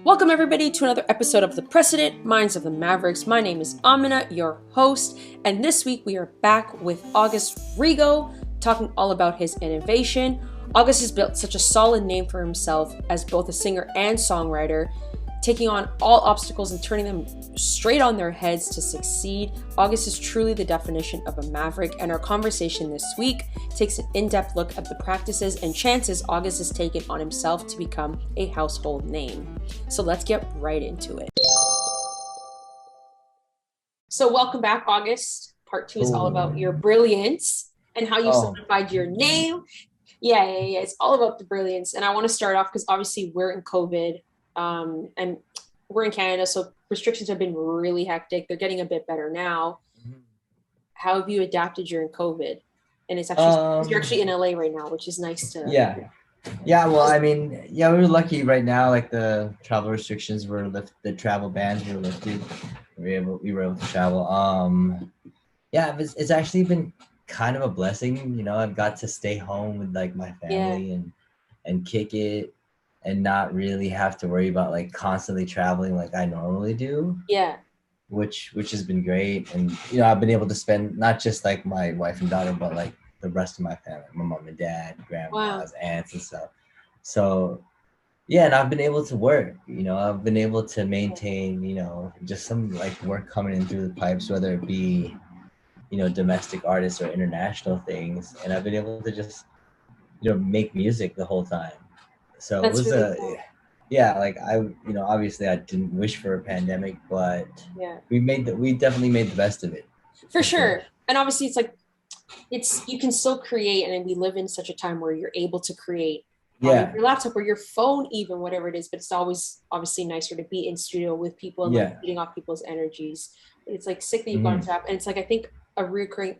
Welcome, everybody, to another episode of The Precedent Minds of the Mavericks. My name is Amina, your host, and this week we are back with August Rigo, talking all about his innovation. August has built such a solid name for himself as both a singer and songwriter, taking on all obstacles and turning them straight on their heads to succeed. August is truly the definition of a maverick, and our conversation this week takes an in-depth look at the practices and chances August has taken on himself to become a household name. So let's get right into it. So welcome back, August. Part 2 is all about your brilliance and how you solidified your name. Yeah. It's all about the brilliance. And I want to start off because obviously we're in COVID. And we're in Canada, so restrictions have been really hectic. They're getting a bit better now. Mm-hmm. How have you adapted during COVID? And it's actually you're actually in LA right now, which is nice to. Yeah. Well, I mean, we were lucky right now. Like the travel restrictions were lifted, the travel bans were lifted. We were able to travel. It's actually been kind of a blessing. You know, I've got to stay home with like my family and kick it. And not really have to worry about like constantly traveling like I normally do. Yeah. Which has been great. And you know, I've been able to spend not just like my wife and daughter, but like the rest of my family, my mom and dad, grandmas, aunts and stuff. So yeah, and I've been able to work, you know, I've been able to maintain, you know, just some like work coming in through the pipes, whether it be, you know, domestic artists or international things. And I've been able to just, you know, make music the whole time. So that's it was really cool. like obviously I didn't wish for a pandemic, but we definitely made the best of it. For sure. And obviously you can still create, and we live in such a time where you're able to create on your laptop or your phone, even whatever it is, but it's always obviously nicer to be in studio with people and like feeding off people's energies. It's like sick that you've gone to that. And it's like, I think a recurring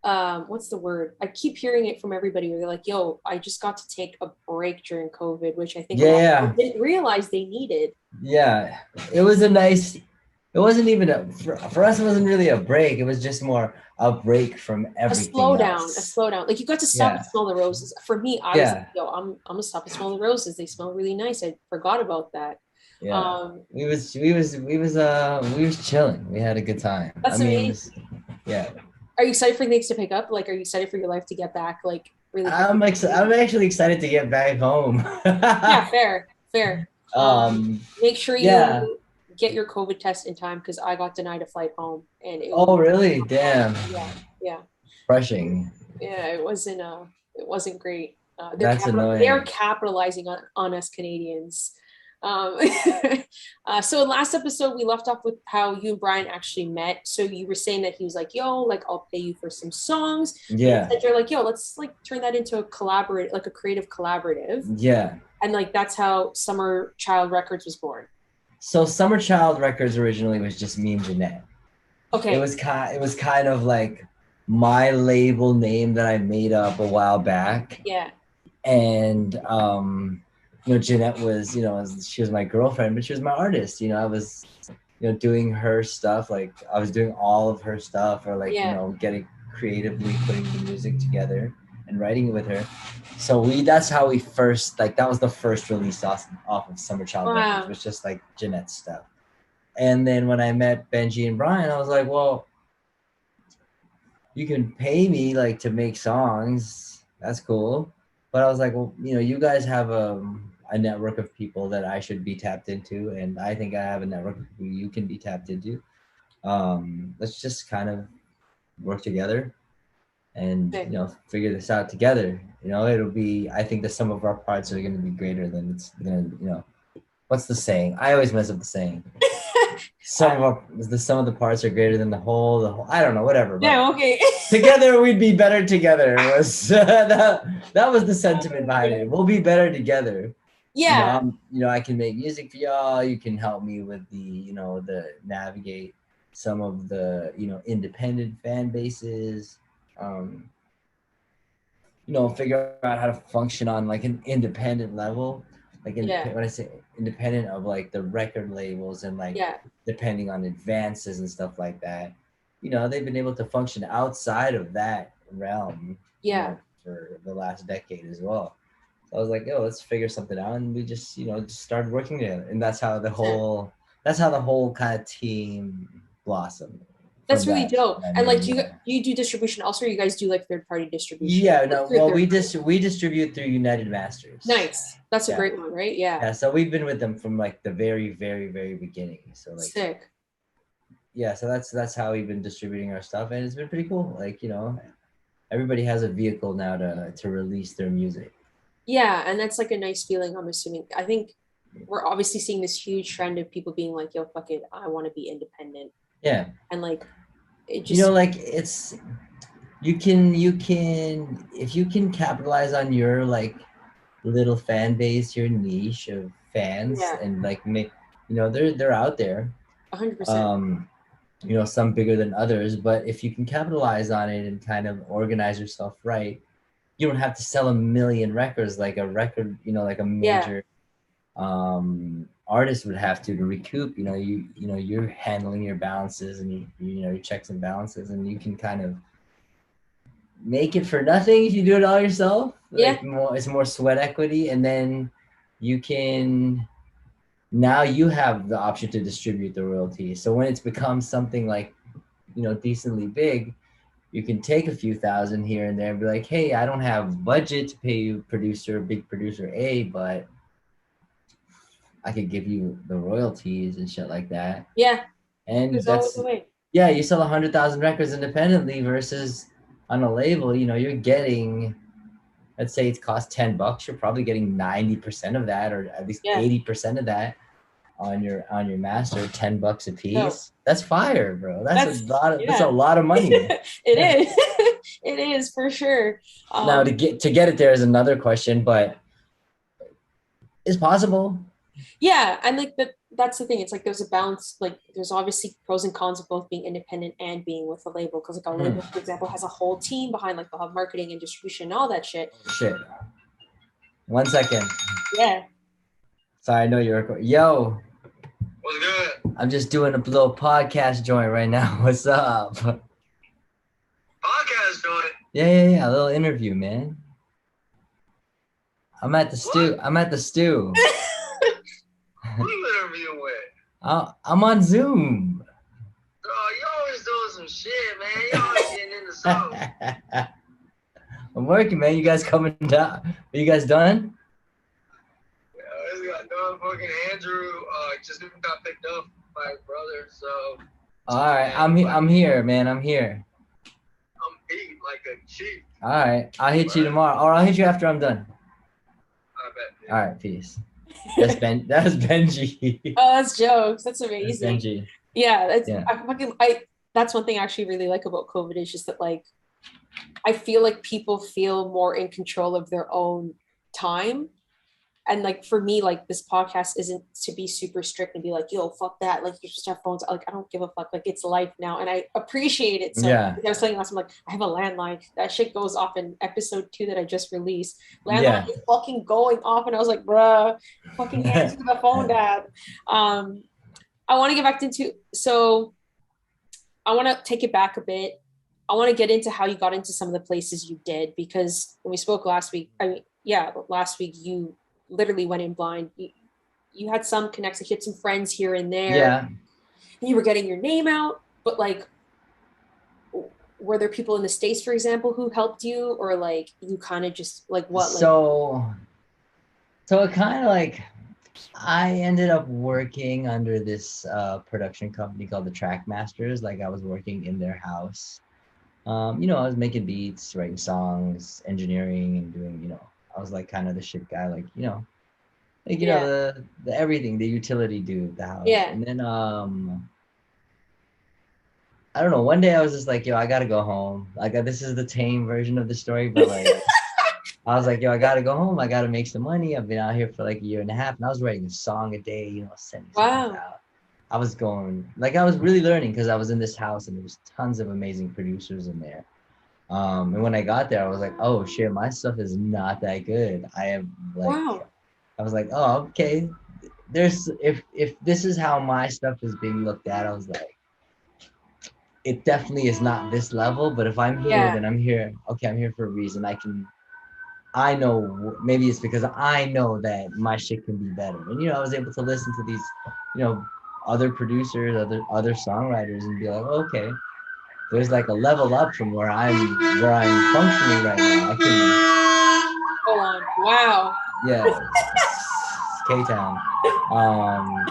what's the word? I keep hearing it from everybody where they're like, yo, I just got to take a break during COVID, which I think people didn't realize they needed. Yeah. It wasn't even for us, it wasn't really a break. It was just more a break from everything. A slowdown. Like you got to stop and smell the roses. For me, I was like, yo, I'm gonna stop and smell the roses. They smell really nice. I forgot about that. Yeah. We was chilling. We had a good time. That's amazing. Are you excited for things to pick up? Like, are you excited for your life to get back? Like, really? I'm actually excited to get back home. Yeah, fair. Make sure you get your COVID test in time because I got denied a flight home, and really? Damn. Yeah. Crushing. Yeah, it wasn't great. That's annoying. They're capitalizing on us Canadians. So last episode we left off with how you and Brian actually met. So you were saying that he was like, yo, like I'll pay you for some songs. Yeah. And you're like, yo, let's like turn that into a creative collaborative. Yeah. And like that's how Summer Child Records was born. So Summer Child Records originally was just me and Jeanette. Okay. It was kind of like my label name that I made up a while back. Yeah. And you know, Jeanette was, you know, she was my girlfriend, but she was my artist. You know, I was, you know, doing her stuff. Like I was doing all of her stuff, or like, you know, getting creatively putting the music together and writing it with her. So that's how we first, like, that was the first release off of Summer Child Records, was just like Jeanette's stuff. And then when I met Benji and Brian, I was like, well, you can pay me like to make songs. That's cool. But I was like, well, you know, you guys have a network of people that I should be tapped into, and I think I have a network of people you can be tapped into. Let's just kind of work together and, you know, figure this out together. You know, I think the sum of our parts are going to be greater than it's going to, you know, what's the saying? I always mess up the saying. The sum of the parts are greater than the whole, I don't know, whatever. Yeah, okay. Together we'd be better together was that was the sentiment behind it. We'll be better together. Yeah. You know, I can make music for y'all. You can help me with the navigate some of the, you know, independent fan bases. You know, figure out how to function on like an independent level. Like when I say independent of like the record labels and like depending on advances and stuff like that, you know, they've been able to function outside of that realm, you know, for the last decade as well. So I was like, yo, let's figure something out, and we just just started working together, and that's how the whole kind of team blossomed That's from really that. dope. I And like, mean, yeah. you do distribution also, or you guys do like third party distribution? Yeah, no, Through well, third party. we distribute through United Masters. Nice. That's a Yeah, great one, right? Yeah. yeah. So we've been with them from like the very, very, very beginning. So like, Sick. yeah. So that's how we've been distributing our stuff, and it's been pretty cool. Like, everybody has a vehicle now to release their music. Yeah, and that's like a nice feeling, I'm assuming. I think we're obviously seeing this huge trend of people being like, yo, fuck it, I want to be independent. Yeah. And like it just Like it's you can if you can capitalize on your like little fan base, your niche of fans, yeah, and like make they're out there. 100%. Um, some bigger than others, but if you can capitalize on it and kind of organize yourself right, you don't have to sell a million records like a record, like a Yeah. major artist would have to recoup. You're handling your balances and your checks and balances, and you can kind of make it for nothing if you do it all yourself. Yeah. It's more sweat equity, and then you can now you have the option to distribute the royalty. So when it's become something like decently big, you can take a few thousand here and there and be like, hey, I don't have budget to pay you big producer A, but I could give you the royalties and shit like that. Yeah. And There's always a way. yeah, you sell 100,000 records independently versus on a label, you're getting, let's say it costs $10, you're probably getting 90% of that, or at least 80% of that on your master, $10 a piece. No. That's fire, bro. That's a lot of money. It is. It is for sure. Now to get it there is another question, but it's possible. Yeah, and like that's the thing. It's like there's a balance. Like there's obviously pros and cons of both being independent and being with a label. Because like a label, for example, has a whole team behind, like they'll have marketing and distribution and all that shit. Shit. 1 second. Yeah. Sorry, I know you're recording. Yo. What's good? I'm just doing a little podcast joint right now. What's up? Podcast joint? Yeah. A little interview, man. I'm at the stew. I'm at the stew. Who you interviewing with? I'm on Zoom. Oh, you always doing some shit, man. You always getting into something. I'm working, man. You guys coming down? Are you guys done? Yeah, I just got done. Fucking Andrew just got picked up by his brother, so. All right, I'm here, man. I'm here. I'm eating like a cheap. All right, I'll hit you tomorrow, or I'll hit you after I'm done. I bet. Yeah. All right, peace. That's Benji. Oh, that's jokes. That's amazing. That's Benji. Yeah, that's one thing I actually really like about COVID is just that like I feel like people feel more in control of their own time. And like for me, like this podcast isn't to be super strict and be like, yo, fuck that. Like you just have phones. Like I don't give a fuck. Like it's life now. And I appreciate it. So yeah. I was telling last time, like, I have a landline. That shit goes off in episode 2 that I just released. Landline is fucking going off. And I was like, bruh, fucking answer the phone, dad. I want to get back into, so I want to take it back a bit. I want to get into how you got into some of the places you did, because when we spoke last week, last week you literally went in blind. You had some connects, you had some friends here and there. Yeah. You were getting your name out, but like, were there people in the States, for example, who helped you, or like you kind of just like what? So it kind of like, I ended up working under this production company called the Track Masters. Like I was working in their house. I was making beats, writing songs, engineering, and doing, I was like kind of the shit guy, like, know, the everything, the utility dude, the house. Yeah. And then, I don't know, one day I was just like, yo, I gotta go home. Like, this is the tame version of the story, but like, I was like, yo, I gotta go home. I gotta make some money. I've been out here for like a year and a half, and I was writing a song a day, sending songs out. I was going, like, I was really learning because I was in this house and there was tons of amazing producers in there. And when I got there, I was like, oh shit, my stuff is not that good. I am like, I was like, oh, okay. If this is how my stuff is being looked at, I was like, it definitely is not this level, but if I'm here, then I'm here. Okay, I'm here for a reason. I can I know, maybe it's because I know that my shit can be better. And, I was able to listen to these, other producers, other songwriters and be like, okay, there's like a level up from where I'm functioning right now. I Hold on. Wow. can, yeah, it's K-Town.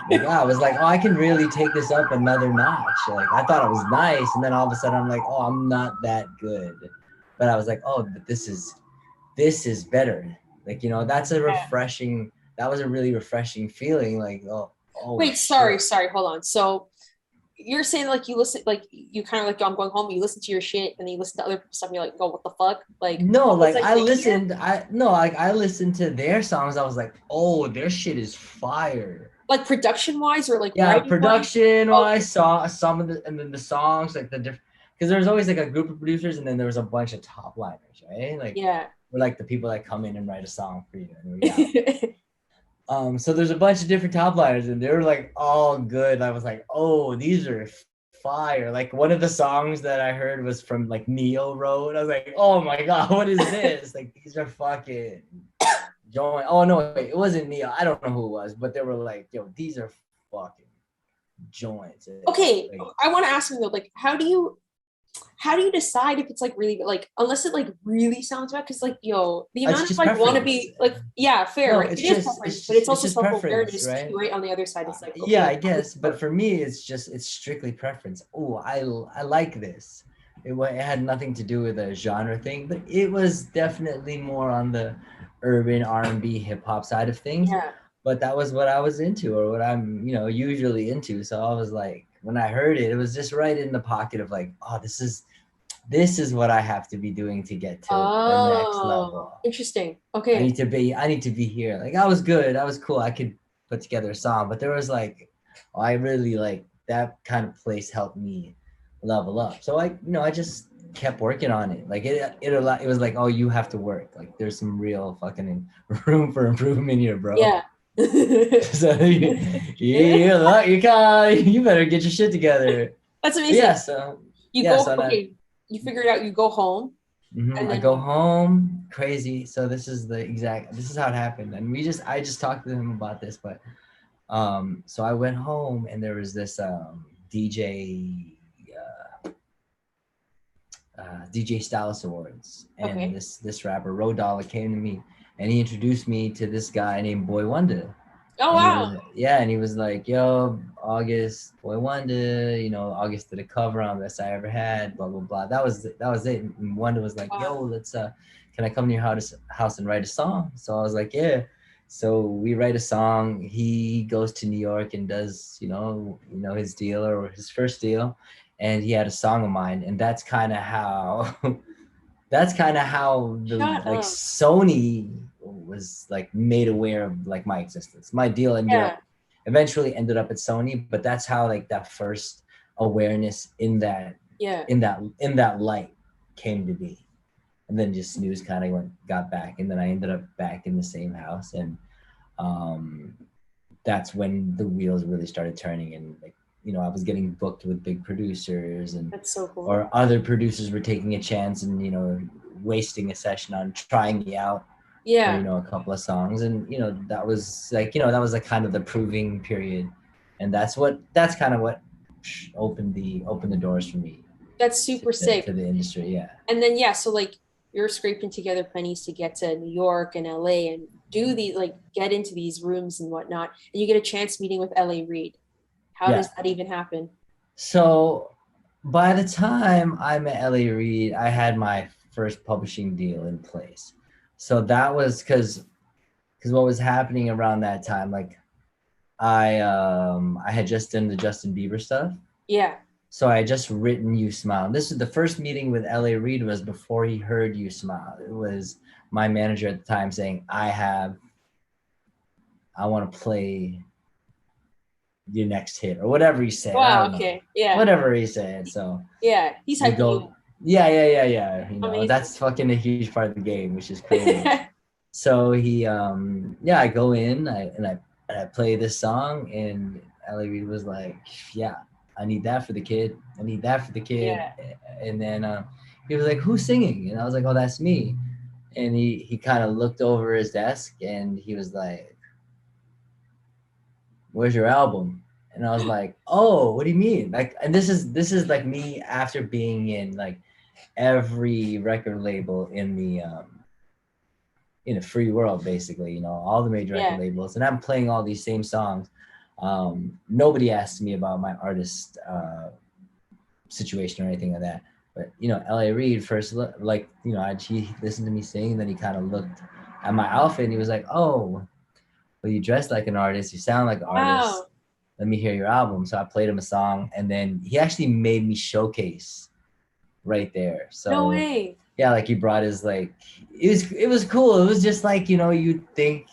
Like, I was like, oh, I can really take this up another notch. Like, I thought it was nice. And then all of a sudden I'm like, oh, I'm not that good. But I was like, oh, but this is better. Like, that's a Yeah. refreshing, that was a really refreshing feeling. Like, oh Wait, shit. sorry, hold on. So you're saying like you listen, like you kind of like I'm going home, you listen to your shit, and then you listen to other people's stuff, and you're like, oh, what the fuck? Like, No, what was like I thinking here? I listened to their songs. I was like, oh, their shit is fire. Like production wise or like Yeah, writing wise? production Okay. wise, saw some of the, and then the songs, like the different, because there's always like a group of producers, and then there was a bunch of top liners, right? Like, Yeah. we're like the people that come in and write a song for you, and we out. So there's a bunch of different top liners, and they were like all good. I was like, oh, these are fire. Like, one of the songs that I heard was from like Neo Road. I was like, oh my god, what is this? Like, these are fucking joint. Oh no, wait, it wasn't Neo. I don't know who it was, but they were like, yo, these are fucking joints. Okay, Like, I want to ask you though, like, how do you decide if it's like really like unless it like really sounds bad? Because like the it's amount of just like want to preference. be like yeah, fair, No, right? It is preference, but it's it's also just self preference, awareness too, right? right? On the other side, it's like Yeah, okay, I guess, but for me, it's strictly preference. Oh, I like this. It had nothing to do with a genre thing, but it was definitely more on the urban R&B hip hop side of things. yeah. But that was what I was into, or what I'm, usually into. So I was like, when I heard it, it was just right in the pocket of like, oh, this is what I have to be doing to get to the next Oh, level. interesting. I Okay. need to be I need to be here. Like, I was good. I was cool. I could put together a song, but there was like, I really like that kind of place helped me level up. So I just kept working on it. Like, it was like, oh, you have to work. Like, there's some real fucking room for improvement here, bro. Yeah. That's So you better get your shit together. But amazing. yeah, so You yeah, go, so that okay, you figure it out, you go home, and I then go home crazy. So this is how it happened. And I just talked to him about this, but so I went home and there was this DJ DJ Stylus Awards, and okay. this rapper Road Dollar came to me and he introduced me to this guy named Boy Wonder. Oh And wow. he was like, yo, August, Boy Wonder, August did a cover on Best I Ever Had, blah blah blah. That was it. And Wonder was like, Wow. yo, let's can I come to your house and write a song? So I was like, yeah. So we write a song. He goes to New York and does, his deal, or his first deal, and he had a song of mine, and that's kind of how the Shut like up. Sony was like made aware of like my existence. My deal Yeah. eventually ended up at Sony, but that's how like that first awareness Yeah. in that light came to be. And then just news kind of got back, and then I ended up back in the same house, and um that's when the wheels really started turning, and like, I was getting booked with big producers, and That's so cool. or other producers were taking a chance and wasting a session on trying me out for Yeah. a couple of songs, and that was like that was like kind of the proving period, and that's kind of what opened the doors for me That's super to sick. the industry. Yeah. And then yeah, so like you're scraping together pennies to get to New York and LA and do the like get into these rooms and whatnot, and you get a chance meeting with LA Reid. How Yeah. does that even happen? So by the time I met Ellie Reid, I had my first publishing deal in place. So that was because what was happening around that time, like I had just done the Justin Bieber stuff. Yeah. So I had just written You Smile. This is the first meeting with L.A. Reid was before he heard You Smile. It was my manager at the time saying, I want to play your next hit, or whatever he said. I Wow. don't know. Okay. Yeah. Whatever he said. So Yeah. He's we hyping you go, yeah. Amazing. That's fucking a huge part of the game, which is crazy. So I go in, I play this song, and Ellie Reid was like, yeah, I need that for the kid. I need that for the kid. Yeah. And then he was like, who's singing? And I was like, oh, that's me. And he kind of looked over his desk and he was like, "Where's your album?" And I was like, "Oh, what do you mean?" Like, and this is like me after being in like every record label in a free world, basically, all the major record labels, and I'm playing all these same songs. Nobody asked me about my artist situation or anything like that. But L.A. Reid first, he listened to me sing, and then he kind of looked at my outfit, and he was like, "Oh, well, you dress like an artist, you sound like an artist. Let me hear your album." So I played him a song, and then he actually made me showcase right there. So no way. Yeah, like he brought his it was cool. It was just like you'd think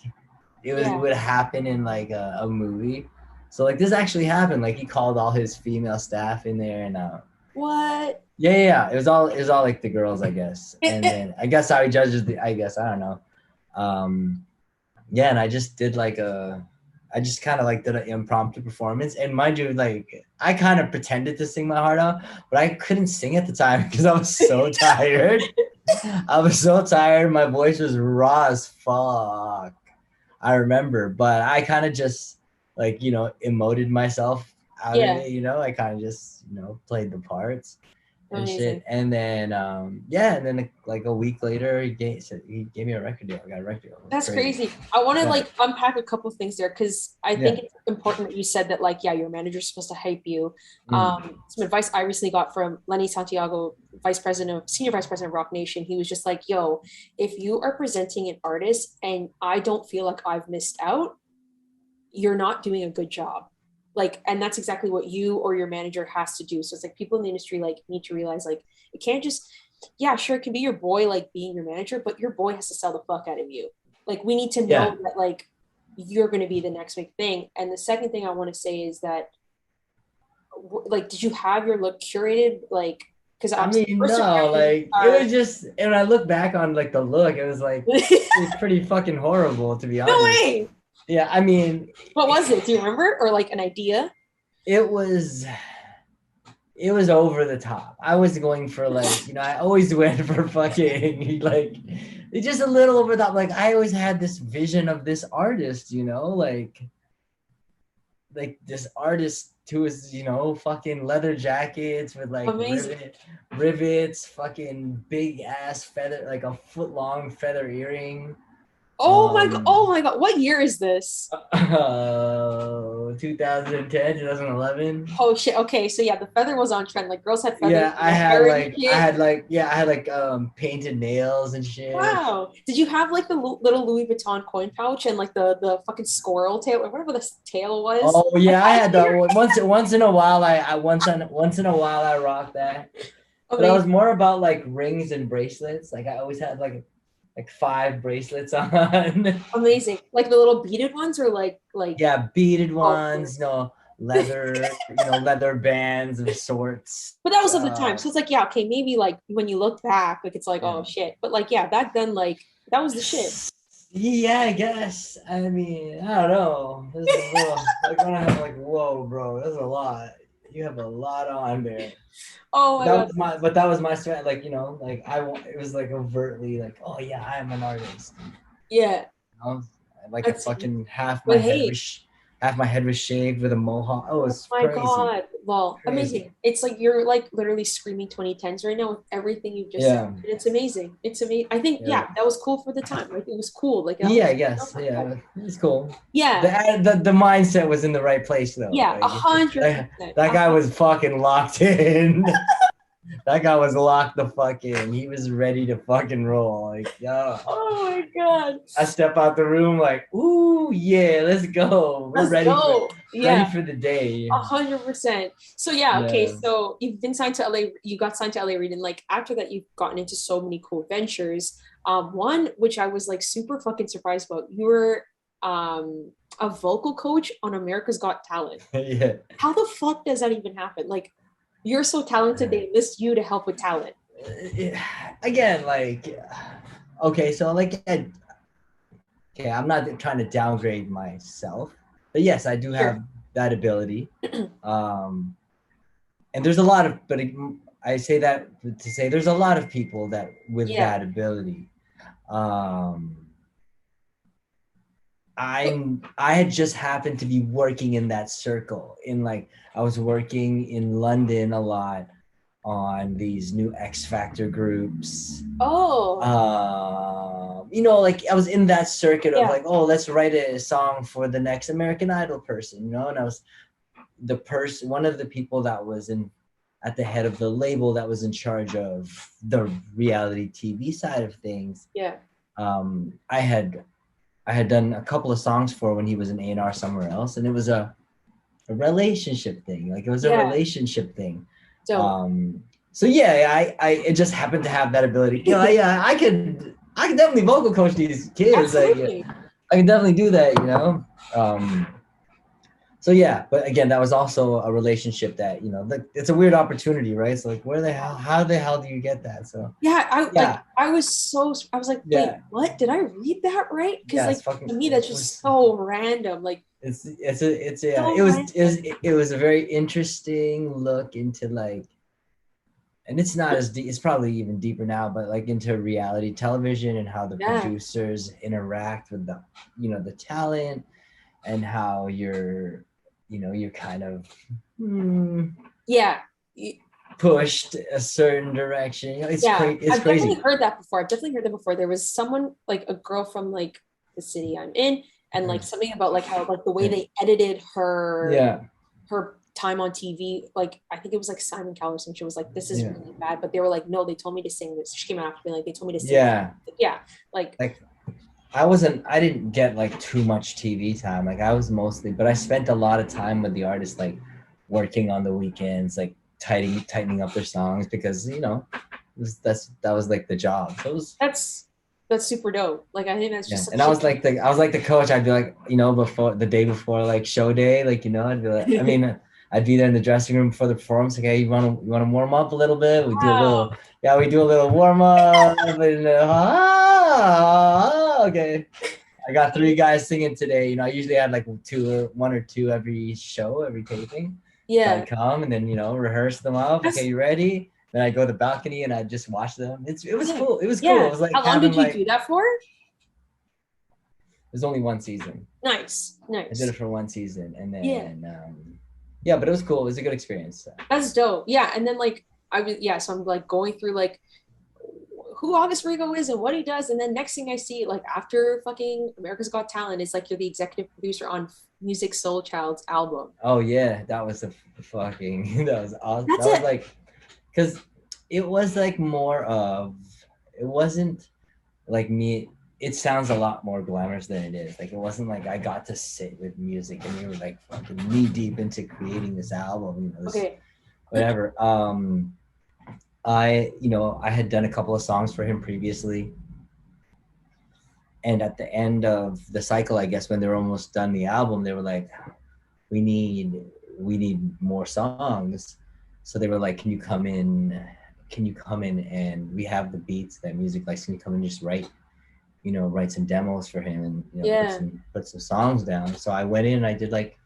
it would happen in like a movie. So like this actually happened. Like he called all his female staff in there, and what? Yeah. It was all like the girls, I guess. And then I guess how he judges I don't know. Yeah, and I just did I just kind of like did an impromptu performance, and mind you, like I kind of pretended to sing my heart out, but I couldn't sing at the time because I was so tired. I was so tired. My voice was raw as fuck. I remember, but I kind of just emoted myself out of it. I kind of just played the parts and shit. And then and then like a week later he gave me a record deal. I got a record deal. That's crazy. I want to unpack a couple of things there, because I think it's important that you said that your manager's supposed to hype you. Some advice I recently got from Lenny Santiago, senior vice president of Rock Nation. He was just like, "Yo, if you are presenting an artist and I don't feel like I've missed out, you're not doing a good job." And that's exactly what you or your manager has to do. So it's like people in the industry need to realize it can't just, sure, it can be your boy being your manager, but your boy has to sell the fuck out of you. We need to know that you're going to be the next big thing. And the second thing I want to say is that did you have your look curated? Because I mean, no, it was just, and when I look back on the look, it was it's pretty fucking horrible, to be honest. No way. Yeah, I mean, what was it? Do you remember, or an idea? It was over the top. I was going for I always went for fucking it's just a little over the top. I always had this vision of this artist, this artist who was fucking leather jackets with rivets, fucking big ass feather, a foot long feather earring. Oh my god! What year is this? 2010, 2011. Oh shit! Okay, so the feather was on trend. Girls had feathers. Yeah, I had painted nails and shit. Wow! Did you have the little Louis Vuitton coin pouch and the fucking squirrel tail, or whatever the tail was? Oh yeah, I had that once in a while. Once in a while I rocked that. But I was more about rings and bracelets. I always had 5 bracelets on. Amazing. The little beaded ones, or yeah, beaded ones, leather, leather bands of sorts. But that was of the time. So it's okay, maybe when you look back, it's oh shit. But back then, that was the shit. Yeah, I guess. I mean, I don't know. This is a little, when I have whoa, bro, that's a lot. You have a lot on there. Oh my god. But that was my strategy. It was overtly oh yeah, I am an artist. Yeah. A fucking half my head was shaved with a mohawk. Oh, it's my crazy. god. Well, crazy. Amazing. It's you're literally screaming 2010s right now with everything you've just said. And it's amazing. It's amazing. I think that was cool for the time. It was cool. I guess. Yeah, it's cool. Yeah. The mindset was in the right place though. Yeah, 100%. That guy was fucking locked in. That guy was locked the fuck in. He was ready to fucking roll. Yeah. Oh my god. I step out the room ooh yeah, let's go. We're ready for the day. 100%. So okay. So you've been signed to LA. You got signed to LA Reid, and after that, you've gotten into so many cool ventures. One which I was super fucking surprised about. You were a vocal coach on America's Got Talent. Yeah. How the fuck does that even happen? You're so talented, they enlist you to help with talent. Again, okay, so I'm not trying to downgrade myself, but yes, I do have that ability. And there's a lot of, I say that to say there's a lot of people that with that ability. um, I had just happened to be working in that circle. In like I was working in London a lot on these new X Factor groups. You know, like I was in that circuit of like, oh, let's write a song for the next American Idol person, you know, and I was one of the people that was in at the head of the label that was in charge of the reality TV side of things. Yeah. I had done a couple of songs for when he was in A&R somewhere else, and it was a relationship thing. Like it was a relationship thing. So yeah, I just happened to have that ability. You know, yeah, I could definitely vocal coach these kids. Absolutely. Like, I can definitely do that. You know. So yeah, but again, that was also a relationship that, you know, like it's a weird opportunity, right? So like, how the hell do you get that? So I was like, wait, what? Did I read that right? Because like to me, that's just so random. Like it was a very interesting look into like, and it's not as deep, it's probably even deeper now, but like into reality television and how the producers interact with the, you know, the talent, and how you're kind of pushed a certain direction. You know, it's crazy. I've definitely heard that before. There was someone, like a girl from like the city I'm in, and like something about like how like the way they edited her her time on TV, like I think it was like Simon Cowell or something. She was like, this is really bad, but they were like, no, they told me to sing this. She came out after being like, they told me to sing like I didn't get like too much TV time. Like I was mostly, but I spent a lot of time with the artists, like working on the weekends, like tightening up their songs, because, you know, that was like the job. So that's super dope. Like I think that's just and I was like the coach. I'd be like, you know, the day before like show day, like, you know, I'd be like, I mean, I'd be there in the dressing room before the performance. Like, hey, you want to warm up a little bit? We do a little warm up. And okay. I got 3 guys singing today. You know, I usually had like 1 or 2 every show, every taping. Yeah. So I'd come and then, you know, rehearse them up. Okay, you ready? Then I go to the balcony and I just watch them. It was cool. It was cool. It was like, how long did you do that for? It was only 1 season. Nice. I did it for 1 season, and then but it was cool. It was a good experience. So. That's dope. Yeah, and then like so I'm like going through like who August Rigo is and what he does, and then next thing I see, like after fucking America's Got Talent, it's like you're the executive producer on Music Soul Child's album. Oh yeah, that was that was awesome. That was like, because it was like more of, it wasn't like me. It sounds a lot more glamorous than it is. Like, it wasn't like I got to sit with music and we were like fucking knee deep into creating this album, you know, whatever. I had done a couple of songs for him previously. And at the end of the cycle, I guess when they were almost done the album, they were like, we need more songs. So they were like, can you come in and we have the beats, that music, like, can you come and just write some demos for him, and, you know, put some songs down. So I went in and I did like,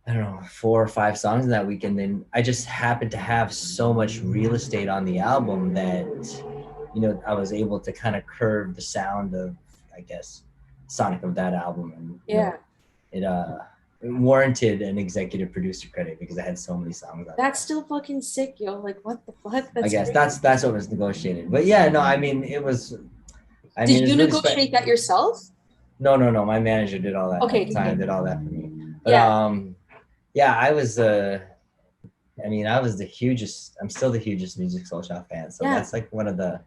I don't know, 4 or 5 songs in that week. And then I just happened to have so much real estate on the album that, you know, I was able to kind of curve the sound of, I guess, sonic of that album. And it warranted an executive producer credit because I had so many songs on That's still fucking sick, yo. Like, what the fuck? I guess that's what was negotiated. But yeah, no, I mean, it was. Did you negotiate that yourself? No. My manager did all that. Okay. At the time, did all that for me. But I was I was the hugest. I'm still the hugest Music Soul Child fan. So that's like one of the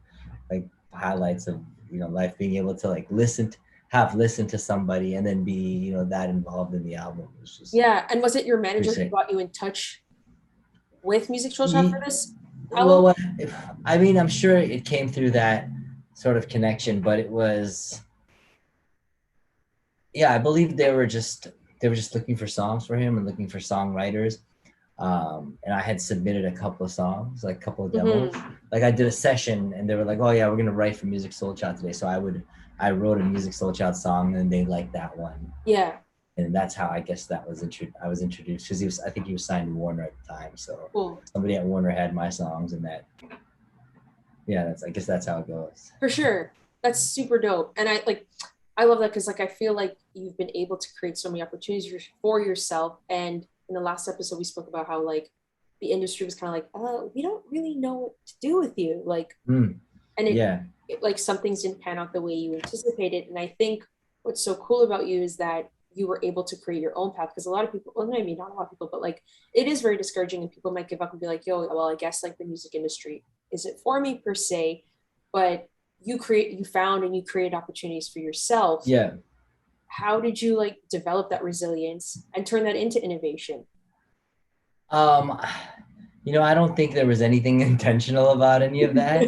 like highlights of, you know, life, being able to like listen to somebody and then be, you know, that involved in the album. Just and was it your manager who got you in touch with Music Soul Child for this album? Well, I mean, I'm sure it came through that sort of connection, but it was, I believe they were just looking for songs for him and looking for songwriters. And I had submitted a couple of songs, like a couple of demos. Like, I did a session and they were like, oh yeah, we're going to write for Music Soul Child today. So I wrote a Music Soul Child song and they liked that one. Yeah. And that's how I guess I was introduced, because I think he was signed to Warner at the time. So somebody at Warner had my songs, and that, I guess that's how it goes. For sure. That's super dope. And I love that because like I feel like you've been able to create so many opportunities for yourself. And in the last episode, we spoke about how like the industry was kind of like, oh, we don't really know what to do with you. Like, Mm, and yeah. like some things didn't pan out the way you anticipated. And I think what's so cool about you is that you were able to create your own path because a lot of people, well, I mean, not a lot of people, but like it is very discouraging and people might give up and be like, yo, well, I guess like the music industry isn't for me per se, but you found and you created opportunities for yourself. Yeah. How did you like develop that resilience and turn that into innovation? Um, I don't think there was anything intentional about any of that.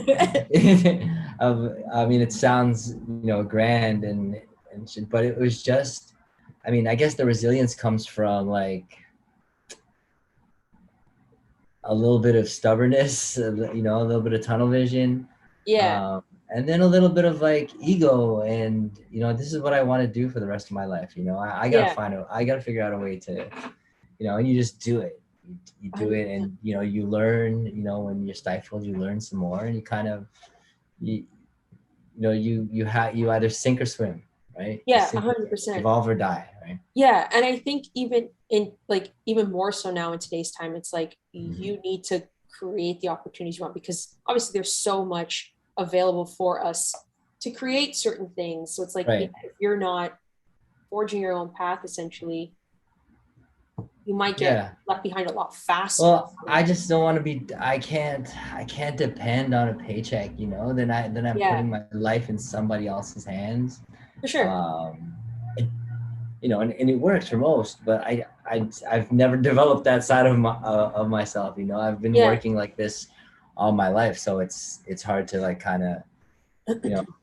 I mean, it sounds, grand and shit, but it was just, I mean, I guess the resilience comes from like a little bit of stubbornness, a little bit of tunnel vision, Yeah, um, and then a little bit of like ego, and this is what I want to do for the rest of my life. I gotta yeah, I gotta figure out a way to, and you just do it. You do it, 100%. and you learn. When you're stifled, you learn some more, and you kind of you you either sink or swim, right? You Yeah, sink or swim, 100%. evolve or die, right? Yeah, and I think even in like even more so now in today's time, it's like Mm-hmm. you need to create the opportunities you want because obviously there's so much available for us to create certain things. So it's like yeah, Right. if you're not forging your own path, essentially, you might get Yeah. left behind a lot faster. Well, I just don't want to be. I can't depend on a paycheck. Then I'm Yeah, putting my life in somebody else's hands. for sure. Um, and it works for most, but I've never developed that side of myself. I've been Yeah. working like this all my life, so it's hard to like kind of,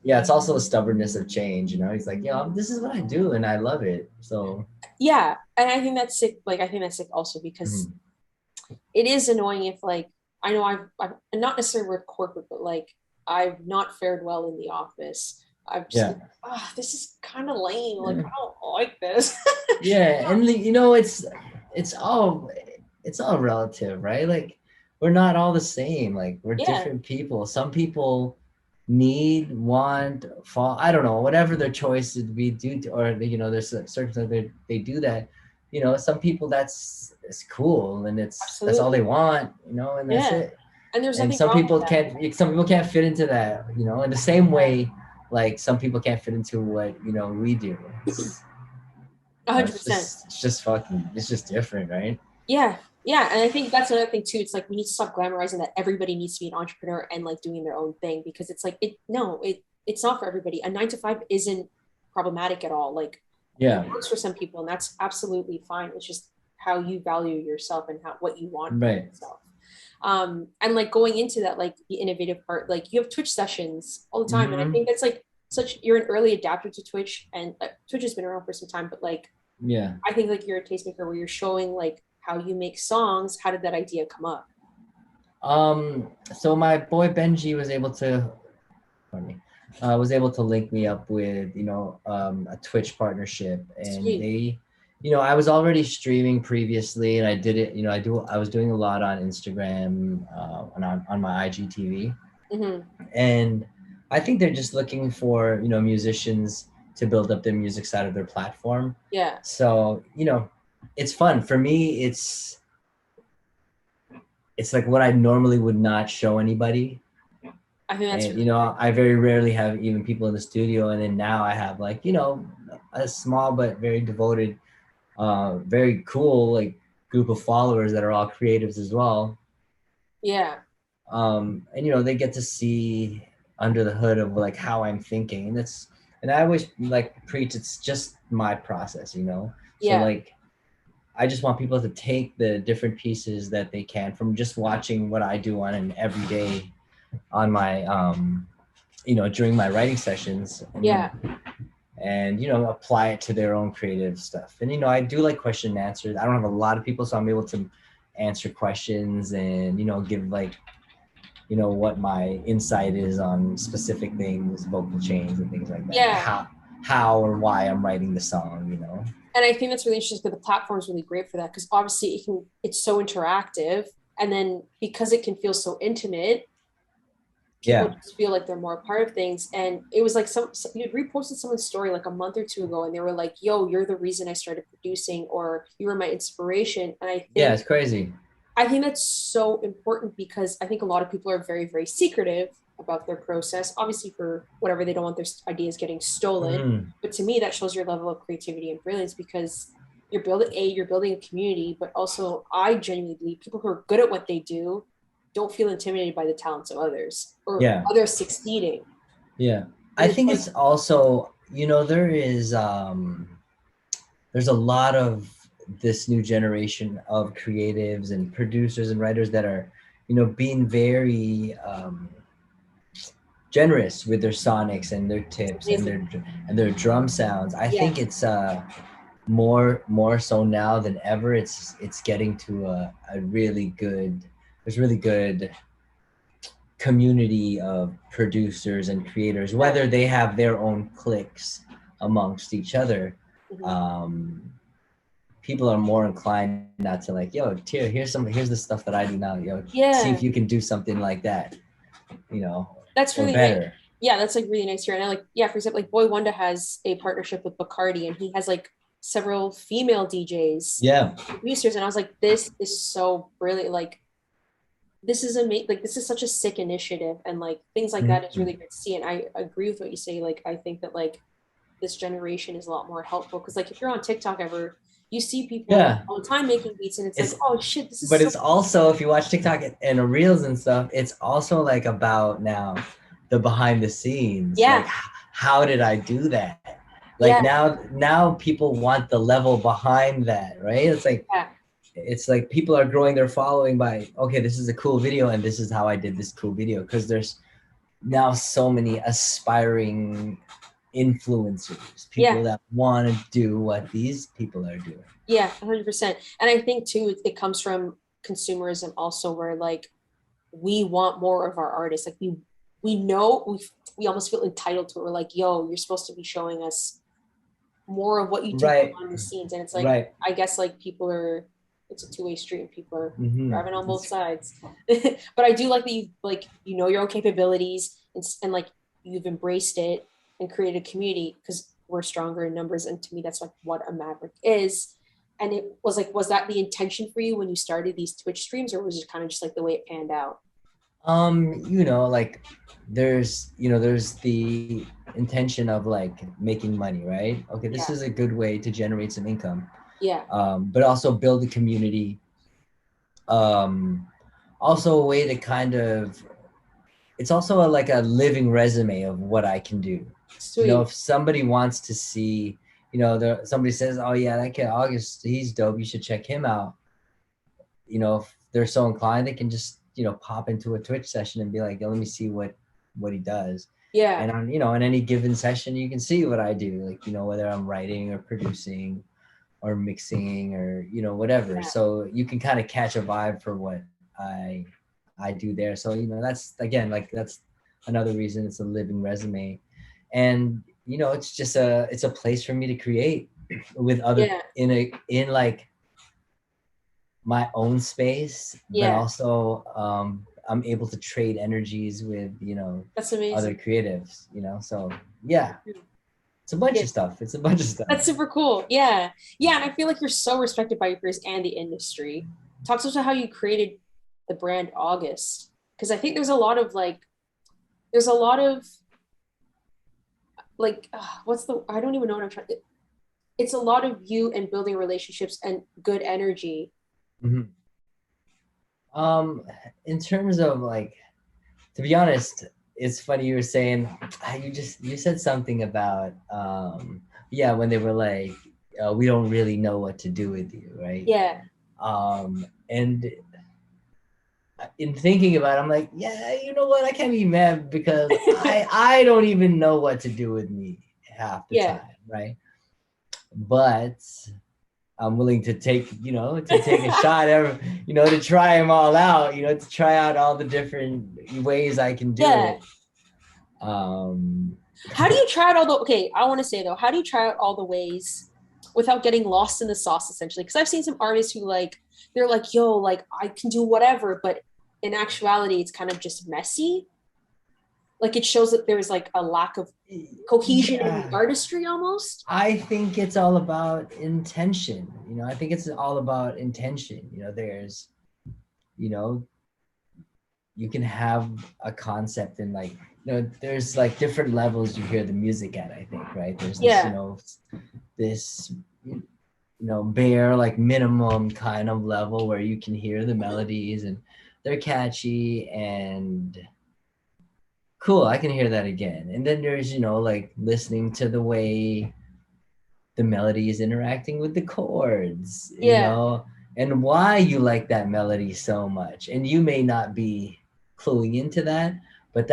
yeah. It's also the stubbornness of change. He's like, this is what I do, and I love it. So, Yeah. And I think that's sick. Like I think that's sick also because mhm. it is annoying if like I know I've not necessarily with corporate, but like I've not fared well in the office. I've just Yeah, been, this is kind of lame. Like I don't like this. yeah, and it's all it's all relative, right? Like we're not all the same. Like we're Yeah, different people. Some people need, want, fall. I don't know, whatever their choice would be due to, or there's circumstances they do that. Some people that's it's cool and that's all they absolutely. want, and that's Yeah, it. and there's And nothing wrong with that. some people can't fit into that, in the same way like some people can't fit into what we do. 100%. It's just fucking, it's just different, right? Yeah, yeah, and I think that's another thing too. It's like we need to stop glamorizing that everybody needs to be an entrepreneur and like doing their own thing because it's like it's not for everybody. A 9 to 5 isn't problematic at all. Like it Yeah, works for some people, and that's absolutely fine. It's just how you value yourself and how what you want for right. yourself. And like going into that, like the innovative part, like you have Twitch sessions all the time, and I Mm-hmm. think that's like such you're an early adapter to Twitch, and Twitch has been around for some time, but like Yeah. I think like you're a tastemaker where you're showing like how you make songs. How did that idea come up? So my boy Benji was able to, pardon me, was able to link me up with, a Twitch partnership, and Sweet. they, I was already streaming previously, and I did it, I was doing a lot on Instagram, and on my IGTV, Mm-hmm. and I think they're just looking for, musicians to build up the music side of their platform. Yeah, So, it's fun for me. It's like what I normally would not show anybody. I think that's And really great. I very rarely have even people in the studio, and then now I have like, a small but very devoted, very cool like group of followers that are all creatives as well. Yeah, And they get to see under the hood of like how I'm thinking, and I always like preach it's just my process. So yeah, like I just want people to take the different pieces that they can from just watching what I do on an everyday on my during my writing sessions, yeah, and apply it to their own creative stuff. And I do like question and answers. I don't have a lot of people, so I'm able to answer questions and give like what my insight is on specific things, vocal chains and things like that, yeah. how or why I'm writing the song. And I think that's really interesting because the platform is really great for that because obviously it's so interactive, and then because it can feel so intimate, people Yeah. just feel like they're more a part of things. And it was like you'd reposted someone's story like a month or two ago, and they were like, "Yo, you're the reason I started producing," or "You were my inspiration." And Yeah, it's crazy. I think that's so important because I think a lot of people are very, very secretive about their process, obviously for whatever they don't want their ideas getting stolen. Hmm. But to me, that shows your level of creativity and brilliance because you're building a community, but also I genuinely believe people who are good at what they do don't feel intimidated by the talents of others or Yeah. others succeeding. Yeah. And I it's think like, it's also, there's a lot of this new generation of creatives and producers and writers that are, being very generous with their sonics and their it's tips and amazing. their drum sounds. I Yeah. think it's more so now than ever. It's getting to a really good there's really good community of producers and creators, Yeah. whether they have their own cliques amongst each other. Mhm. um People are more inclined not to like, yo, here's the stuff that I do now, yo, see Yeah. if you can do something like that, That's or really nice. better. Yeah, that's like really nice here. And I like, yeah, for example, like Boy Wonder has a partnership with Bacardi and he has like several female DJs, Yeah. producers. And I was like, this is so brilliant. Like, this is amazing. Like, this is such a sick initiative. And like, things like that is Mhm. really good to see. And I agree with what you say. Like, I think that like this generation is a lot more helpful. Cause like, if you're on TikTok ever, you see people Yeah. all the time making beats and it's like, It's oh shit, this is but so it's also, if you watch TikTok and reels and stuff, it's also like about now the behind the scenes, like yeah, how did I do that? Like yeah, now people want the level behind that, right? yeah, It's like people are growing their following by, okay, this is a cool video and this is how I did this cool video, because there's now so many aspiring influencers, people yeah. that want to do what these people are doing. Yeah, 100%. And I think too, it comes from consumerism also, where like we want more of our artists. Like we know we almost feel entitled to it. We're like, yo, you're supposed to be showing us more of what you do Right. behind the scenes. And it's like, Right. I guess like people are, it's a two-way street and people are Mm-hmm. driving on both sides. But I do like that you know your own capabilities and like you've embraced it and created a community because we're stronger in numbers. And to me, that's like what a maverick is. And it was like, was that the intention for you when you started these Twitch streams, or was it kind of just like the way it panned out? Like there's the intention of like making money, right? Okay, this Yeah, is a good way to generate some income, yeah, but also build a community. Um, Also a way to kind of, it's also like a living resume of what I can do. sweet. If somebody wants to see, somebody says, oh yeah, that kid August, he's dope, you should check him out. If they're so inclined, they can just, pop into a Twitch session and be like, yo, let me see what he does. Yeah, And on any given session, you can see what I do, like, whether I'm writing or producing or mixing or, whatever. yeah, So you can kind of catch a vibe for what I I do there. So, that's, again, like, that's another reason it's a living resume. And, it's a place for me to create with other, yeah, in like my own space, but yeah. also I'm able to trade energies with, That's other amazing. creatives, so yeah, it's a bunch Yeah, of stuff. It's a bunch of stuff. that's super cool. Yeah. Yeah. And I feel like you're so respected by your peers and the industry. Talk to us about how you created the brand August. Because I think there's a lot of like, I don't even know what I'm trying to, it's a lot of you and building relationships and good energy. Mhm. Um, in terms of like, to be honest, it's funny you were saying, you said something about yeah, when they were like, we don't really know what to do with you, right? Yeah. And in thinking about it, I'm like, yeah, you know what? I can't be mad because I don't even know what to do with me half the Yeah. time, right? But I'm willing to take a shot to try them all out, to try out all the different ways I can do Yeah. it. Um, How do you try out okay, I want to say though, how do you try out all the ways without getting lost in the sauce essentially? Because I've seen some artists who like, they're like, yo, like I can do whatever, but in actuality, it's kind of just messy. Like it shows that there's like a lack of cohesion in the artistry almost. I think it's all about intention. You know, I think it's all about intention. You know, there's, you know, you can have a concept and like, you know, there's like different levels you hear the music at, I think, right? There's this, you know, this, you know, bare like minimum kind of level where you can hear the melodies and they're catchy and cool, I can hear that again. And then there's, you know, like listening to the way the melody is interacting with the chords, you know, and why you like that melody so much. And you may not be cluing into that, but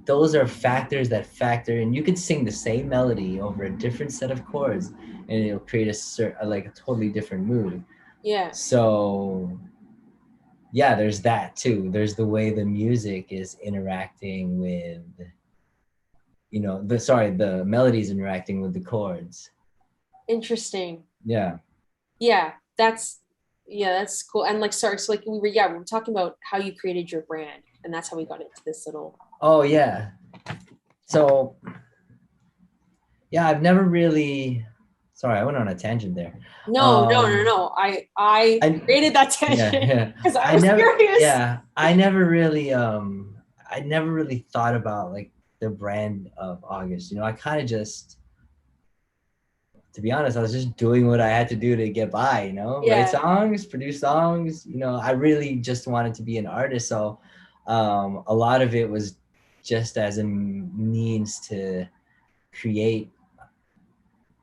those are factors that factor in. You could sing the same melody over a different set of chords and it'll create a totally different mood. Yeah. So yeah, there's that too. There's the way the music is interacting with, you know, the melody's interacting with the chords. Interesting. Yeah. Yeah, that's cool. And like, sorry, so like we were talking about how you created your brand, and that's how we got into this little. Oh yeah. So yeah, I've never really. Sorry, I went on a tangent there. No. I created that tangent because I was curious. Yeah, I never really thought about like the brand of August. You know, I kind of just, to be honest, I was just doing what I had to do to get by, you know, write songs, produce songs. You know, I really just wanted to be an artist. So a lot of it was just as a means to create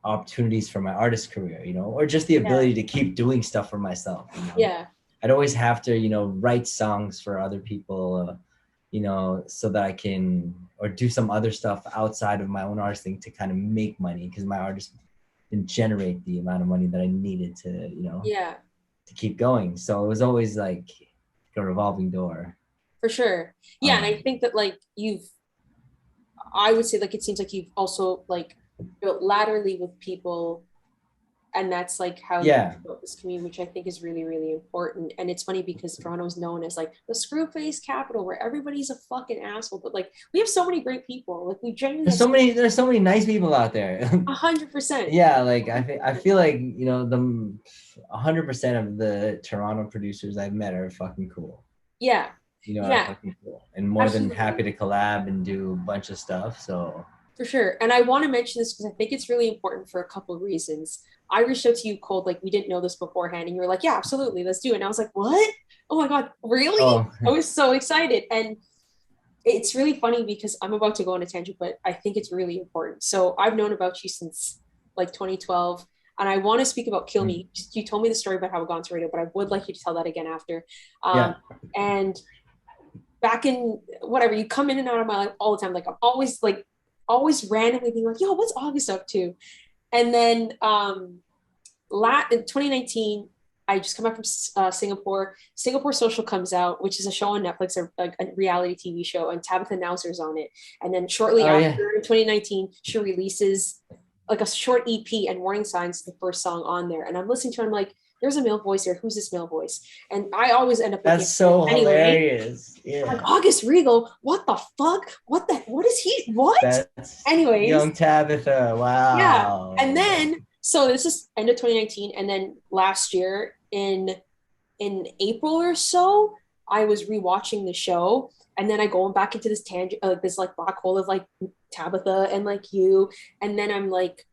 opportunities for my artist career, you know, or just the ability to keep doing stuff for myself. You know? Yeah. I'd always have to, you know, write songs for other people, you know, so that I can, or do some other stuff outside of my own artisting to kind of make money, because my artist didn't generate the amount of money that I needed to, you know, to keep going. So it was always like a revolving door. For sure. Yeah. And I think that like I would say like, it seems like you've also like built laterally with people, and that's like how you built this community, which I think is really, really important. And it's funny because Toronto is known as like the screw face capital, where everybody's a fucking asshole, but like we have so many great people. Like we genuinely there's so many nice people out there. 100%. Yeah, like I feel like, you know, the 100% of the Toronto producers I've met are fucking cool. Yeah. You know, are fucking cool and more than happy to collab and do a bunch of stuff. So for sure. And I want to mention this because I think it's really important for a couple of reasons. I reached out to you cold, like we didn't know this beforehand, and you were like, yeah, absolutely, let's do it. And I was like, what? Oh my God, really? Oh. I was so excited. And it's really funny because I'm about to go on a tangent, but I think it's really important. So I've known about you since like 2012, and I want to speak about Kill Me. You told me the story about how it got into radio, but I would like you to tell that again after. And back in whatever, you come in and out of my life all the time. Like I'm always randomly being like, yo, what's August up to? And then in 2019, I just come back from Singapore. Singapore Social comes out, which is a show on Netflix, a reality TV show, and Tabitha Nowser's on it. And then shortly after, in 2019, she releases like a short EP, and Warning Signs is the first song on there. And I'm listening to it, I'm like, there's a male voice here. Who's this male voice? And I always end up that's so hilarious. Yeah. Like August Rigo, what the fuck? What is he? What? Anyways, young Tabitha. Wow. Yeah. And then so this is end of 2019, and then last year in April or so, I was rewatching the show, and then I go back into this tangent, like this like black hole of like Tabitha and like you, and then I'm like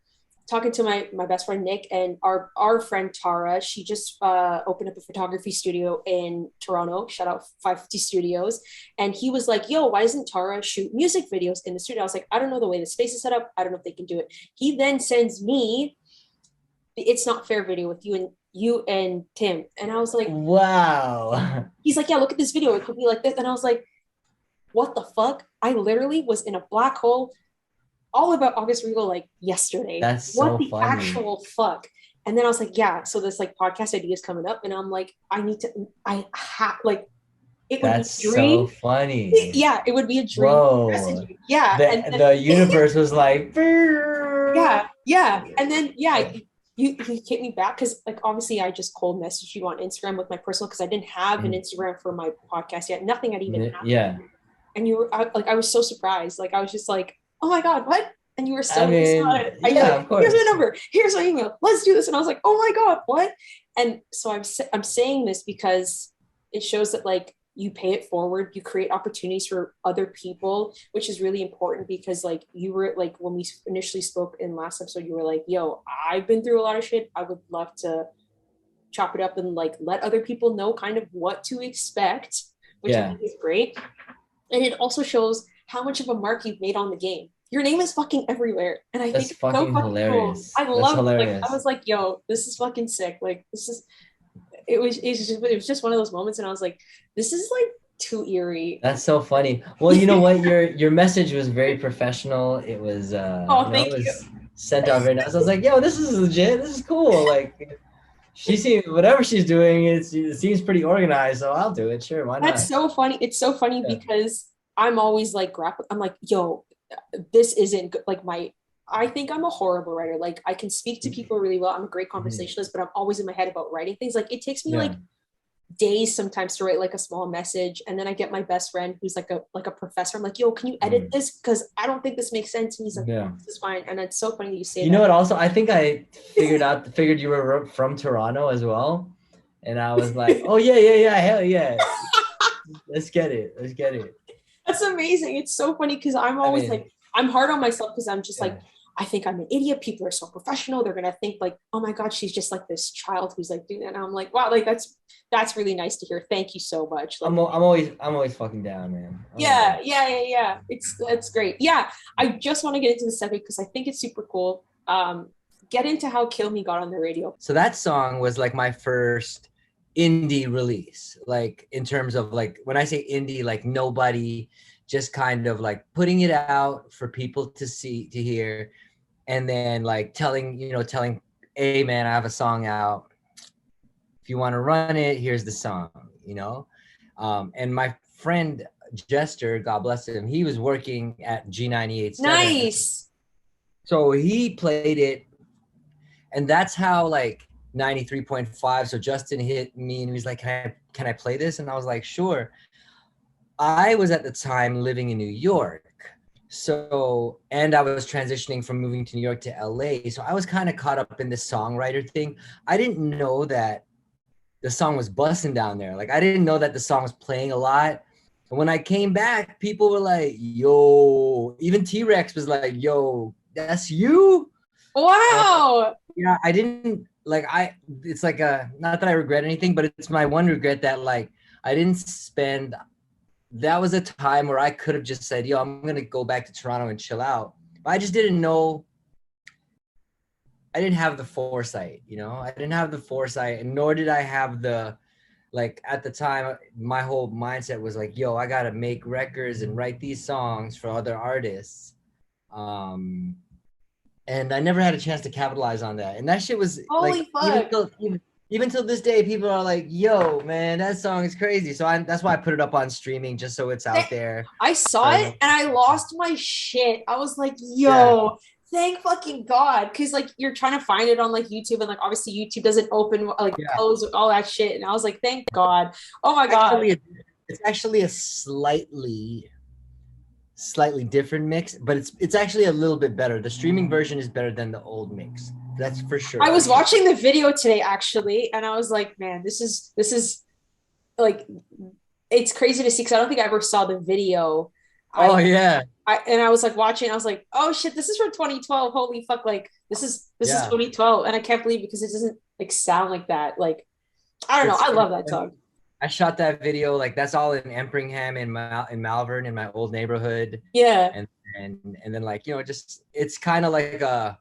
talking to my best friend Nick and our friend Tara. She just opened up a photography studio in Toronto. Shout out 550 Studios. And he was like, yo, why doesn't Tara shoot music videos in the studio? I was like, I don't know the way the space is set up. I don't know if they can do it. He then sends me the It's Not Fair video with you and Tim. And I was like, wow. He's like, yeah, look at this video. It could be like this. And I was like, what the fuck? I literally was in a black hole all about August Rigo like yesterday. That's so what the funny. Actual fuck. And then I was like, yeah, so this like podcast idea is coming up, and I'm like, like it would That's be a dream. So funny. Yeah, it would be a dream. Whoa. Yeah. The universe was like, yeah. And then you hit me back because like obviously I just cold messaged you on Instagram with my personal, because I didn't have an Instagram for my podcast yet. Nothing had even happened. Yeah. and you were I was so surprised. Like I was just like, oh my God, what? And you were I so nice about mean, it. You're yeah, like, of here's my course. number, here's my email, let's do this. And I was like, oh my God, what? And so I'm saying this because it shows that like you pay it forward, you create opportunities for other people, which is really important because like you were like when we initially spoke in last episode, you were like, yo, I've been through a lot of shit. I would love to chop it up and like let other people know kind of what to expect, which I Yeah, think is great. And it also shows how much of a mark you've made on the game. Your name is fucking everywhere. And I think that's it's so fucking fucking cool. hilarious. I That's love it. Like I hilarious. was like, yo, this is fucking sick. Like this is it was just one of those moments and I was like, this is like too eerie. That's so funny. Well, you know what? Your message was very professional. It was Oh, thank it you. was sent out very nice. I was like, yo, this is legit. This is cool. Like she seems whatever she's doing, it seems pretty organized, so I'll do it. Sure, why That's not? so funny. It's so funny Yeah. because I'm always like grappling. I'm like, yo, this isn't good. Like my, I think I'm a horrible writer. Like I can speak to people really well. I'm a great Mhm. conversationalist, but I'm always in my head about writing things. Like it takes me Yeah. like days sometimes to write like a small message, and then I get my best friend who's like a professor. I'm like, yo, can you edit Mhm. this? Because I don't think this makes sense. And he's like, Yeah. this is fine. And it's so funny that you say You know that. what? Also, I think I figured you were from Toronto as well, and I was like, oh yeah, yeah, yeah, hell yeah, let's get it, let's get it. That's amazing. It's so funny because I'm I always mean, like, I'm hard on myself because I'm just like, yeah. I think I'm an idiot. People are so professional. They're gonna think like, oh my God, she's just like this child who's like doing that. And I'm like, wow, like that's really nice to hear. Thank you so much. Like, I'm always fucking down, man. I'm always. yeah. It's great. Yeah, I just want to get into the subject because I think it's super cool. Get into how Kill Me got on the radio. So that song was like my first indie release, like in terms of like when I say indie, like nobody, just kind of like putting it out for people to see, to hear, and then like telling, hey man, I have a song out. If you want to run it, here's the song, you know. And my friend Jester, God bless him, he was working at G98.7, Nice. so he played it, and that's how like 93.5. So Justin hit me and he was like, can I play this? And I was like, sure. I was at the time living in New York. So, and I was transitioning from moving to New York to LA. So I was kind of caught up in this songwriter thing. I didn't know that the song was busting down there. Like I didn't know that the song was playing a lot. And when I came back, people were like, yo, even T-Rex was like, yo, that's you? And Wow. yeah, I didn't like it's like a, not that I regret anything, but it's my one regret that like I didn't spend, that was a time where I could have just said, yo, I'm gonna go back to Toronto and chill out. But I just didn't know, I didn't have the foresight, you know? I didn't have the foresight, and nor did I have the, like at the time, my whole mindset was like, yo, I gotta make records and write these songs for other artists. And I never had a chance to capitalize on that. And that shit was like, Holy fuck. even till this day, people are like, yo, man, that song is crazy. So that's why I put it up on streaming, just so it's out there. I saw it and I lost my shit. I was like, Yeah. yo, thank fucking God. Cause like you're trying to find it on like YouTube and like obviously YouTube doesn't open, like Yeah. close all that shit. And I was like, thank God. Oh my God. It's actually a slightly different mix, but it's actually a little bit better. The streaming version is better than the old mix. That's for sure. I was watching the video today actually, and I was like, man, this is like it's crazy to see because I don't think I ever saw the video. Oh yeah. I was like watching, I was like, oh shit, this is from 2012. Holy fuck, like this is 2012, and I can't believe because it doesn't like sound like that. Like I don't know, I love that song. I shot that video, like that's all in Empringham in Malvern, in my old neighborhood. Yeah. And then like, you know, just it's kind of like a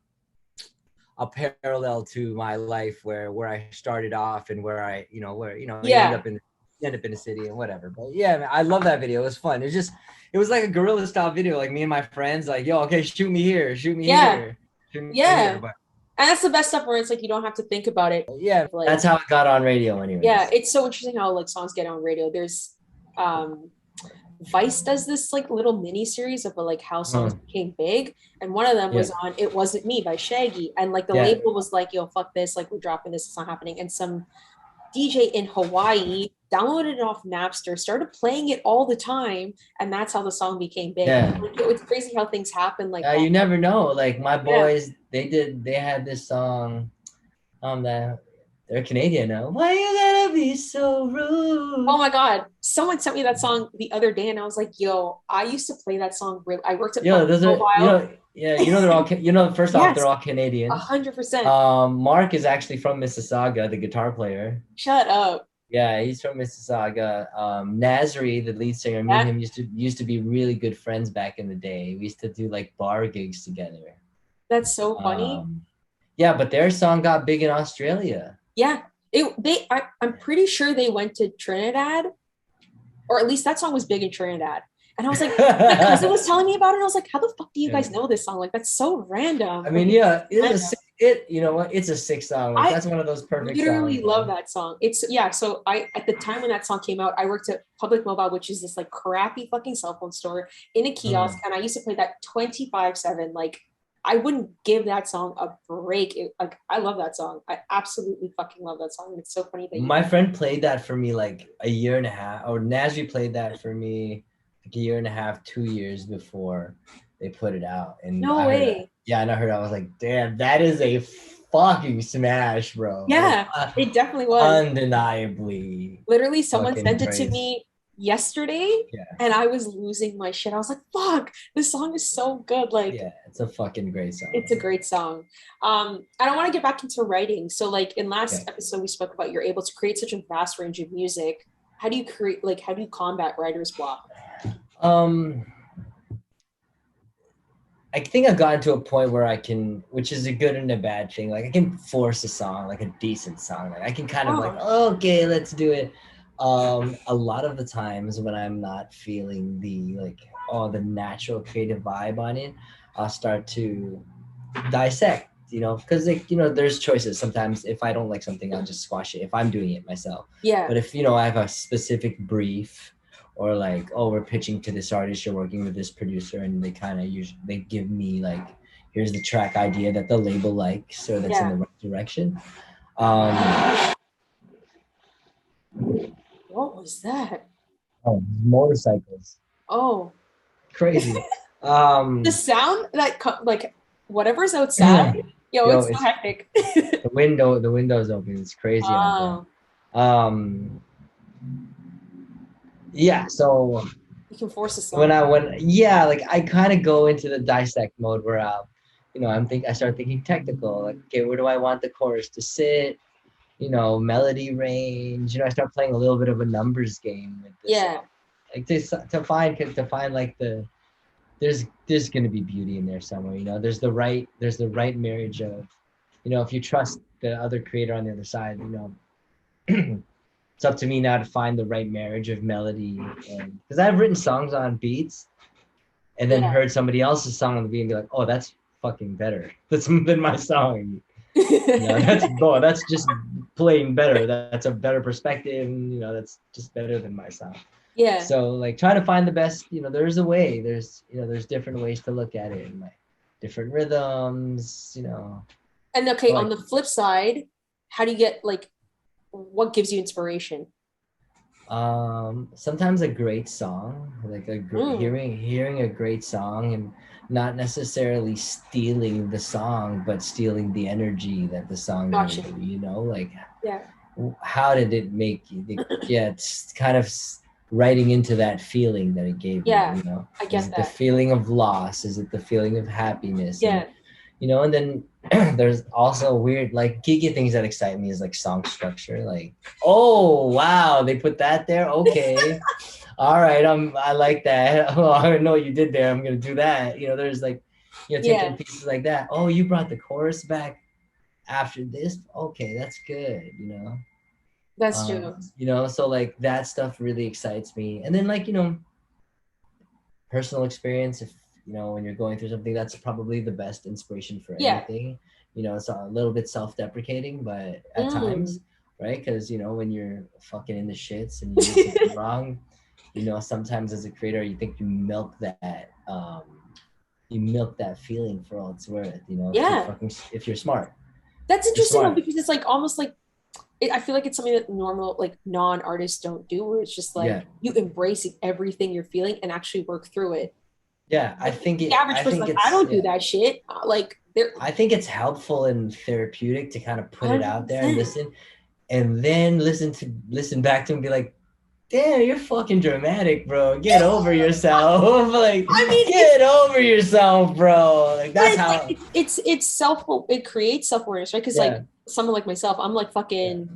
parallel to my life where I started off and where I, you end up in the city and whatever. But yeah, man, I love that video. It was fun. It was like a guerrilla style video. Like me and my friends, like, yo, okay, shoot me here. Here. Here. But, and that's the best stuff where it's like you don't have to think about it. Yeah, like, that's how it got on radio anyways. Yeah, it's so interesting how like songs get on radio. There's Vice does this like little mini series of like how songs became big, and one of them was on "It Wasn't Me" by Shaggy, and like the label was like, "Yo, fuck this! Like we're dropping this. It's not happening." And some DJ in Hawaii, downloaded it off Napster, started playing it all the time, and that's how the song became big. Yeah. Like, it's crazy how things happen like that. You never know. Like my Yeah. boys, they had this song, that they're Canadian now. Why you gotta be so rude? Oh my God. Someone sent me that song the other day and I was like, yo, I used to play that song. I worked at Yo, those are, Mobile. they're all, first off, they're Yes, all Canadian. 100%. Mark is actually from Mississauga, the guitar player. Shut up. Yeah, he's from Mississauga. Nasri, the lead singer, me and him used to be really good friends back in the day. We used to do like bar gigs together. That's so funny. Yeah, but their song got big in Australia. Yeah. I'm pretty sure they went to Trinidad, or at least that song was big in Trinidad. And I was like, my cousin was telling me about it. And I was like, how the fuck do you guys know this song? Like, that's so random. I mean, yeah, you know what? It's a sick song. Like, that's one of those perfect songs. I literally love that song. So at the time when that song came out, I worked at Public Mobile, which is this like crappy fucking cell phone store in a kiosk. And I used to play that 24/7. Like, I wouldn't give that song a break. I love that song. I absolutely fucking love that song. And it's so funny that my friend played that for me like a year and a half, or Nasri played that for me like a year and a half, 2 years before they put it out. And no way. And I was like, damn, that is a fucking smash, bro. Yeah, like, it definitely was. Undeniably. Literally, someone sent it to me yesterday and I was losing my shit. I was like, fuck, this song is so good. Like, yeah, it's a fucking great song. It's a great song. I don't want to get back into writing. So like in last episode, we spoke about you're able to create such a vast range of music. How do you combat writer's block? I think I've gotten to a point where I can, which is a good and a bad thing. Like I can force a song, like a decent song. Like I can kind of like, okay, let's do it. A lot of the times when I'm not feeling the natural creative vibe on it, I'll start to dissect, because there's choices. Sometimes if I don't like something, I'll just squash it if I'm doing it myself. Yeah. But if I have a specific brief, or like, oh, we're pitching to this artist, you're working with this producer, and they kind of they give me like, here's the track idea that the label likes, so that's in the right direction. What was that? Oh, motorcycles. Oh, crazy. The sound that like whatever's outside. It's so hectic. the window's open. It's crazy out there. Yeah, so you can force a song. I kind of go into the dissect mode where I start thinking technical. Like, okay, where do I want the chorus to sit? Melody range. I start playing a little bit of a numbers game with this song. Like to find like there's gonna be beauty in there somewhere. There's the right marriage of, if you trust the other creator on the other side, it's up to me now to find the right marriage of melody, and because I've written songs on beats and then heard somebody else's song on the beat and be like, oh, that's fucking better than my song. That's just playing better. That's a better perspective, and that's just better than my song. Yeah. So like trying to find the best, there's a way. There's different ways to look at it, and like different rhythms, And okay, on the flip side, how do you get what gives you inspiration? Sometimes a great song, like hearing a great song, and not necessarily stealing the song, but stealing the energy that the song gave you, how did it make you? It's kind of writing into that feeling that it gave you. I guess the feeling of loss? Is it the feeling of happiness? And then there's also weird, like geeky things that excite me is like song structure. Like, oh wow, they put that there. Okay, all right, I like that. Oh, I don't know what you did there. I'm gonna do that. There's like, taking pieces like that. Oh, you brought the chorus back after this. Okay, that's good. That's true. So like that stuff really excites me. And then like personal experience. If when you're going through something, that's probably the best inspiration for anything. It's a little bit self-deprecating, but at times, right? Because when you're fucking in the shits and you do something wrong, sometimes as a creator, you think you milk that feeling for all it's worth. If you're smart. That's interesting because it's like almost like I feel like it's something that normal, like non-artists don't do, where it's just like Yeah. you embrace everything you're feeling and actually work through it. Yeah, Like the average I person, think like I it's don't do yeah. that shit. Like they're I think it's helpful and therapeutic to kind of put it out there and 100%. listen, and then listen back to him and be like, damn, you're fucking dramatic, bro. Get over yourself. Like, I mean, it's get over yourself, bro. Like but that's it's like how it's self it creates self-awareness, right? Because like yeah. someone like myself, I'm like Yeah. fucking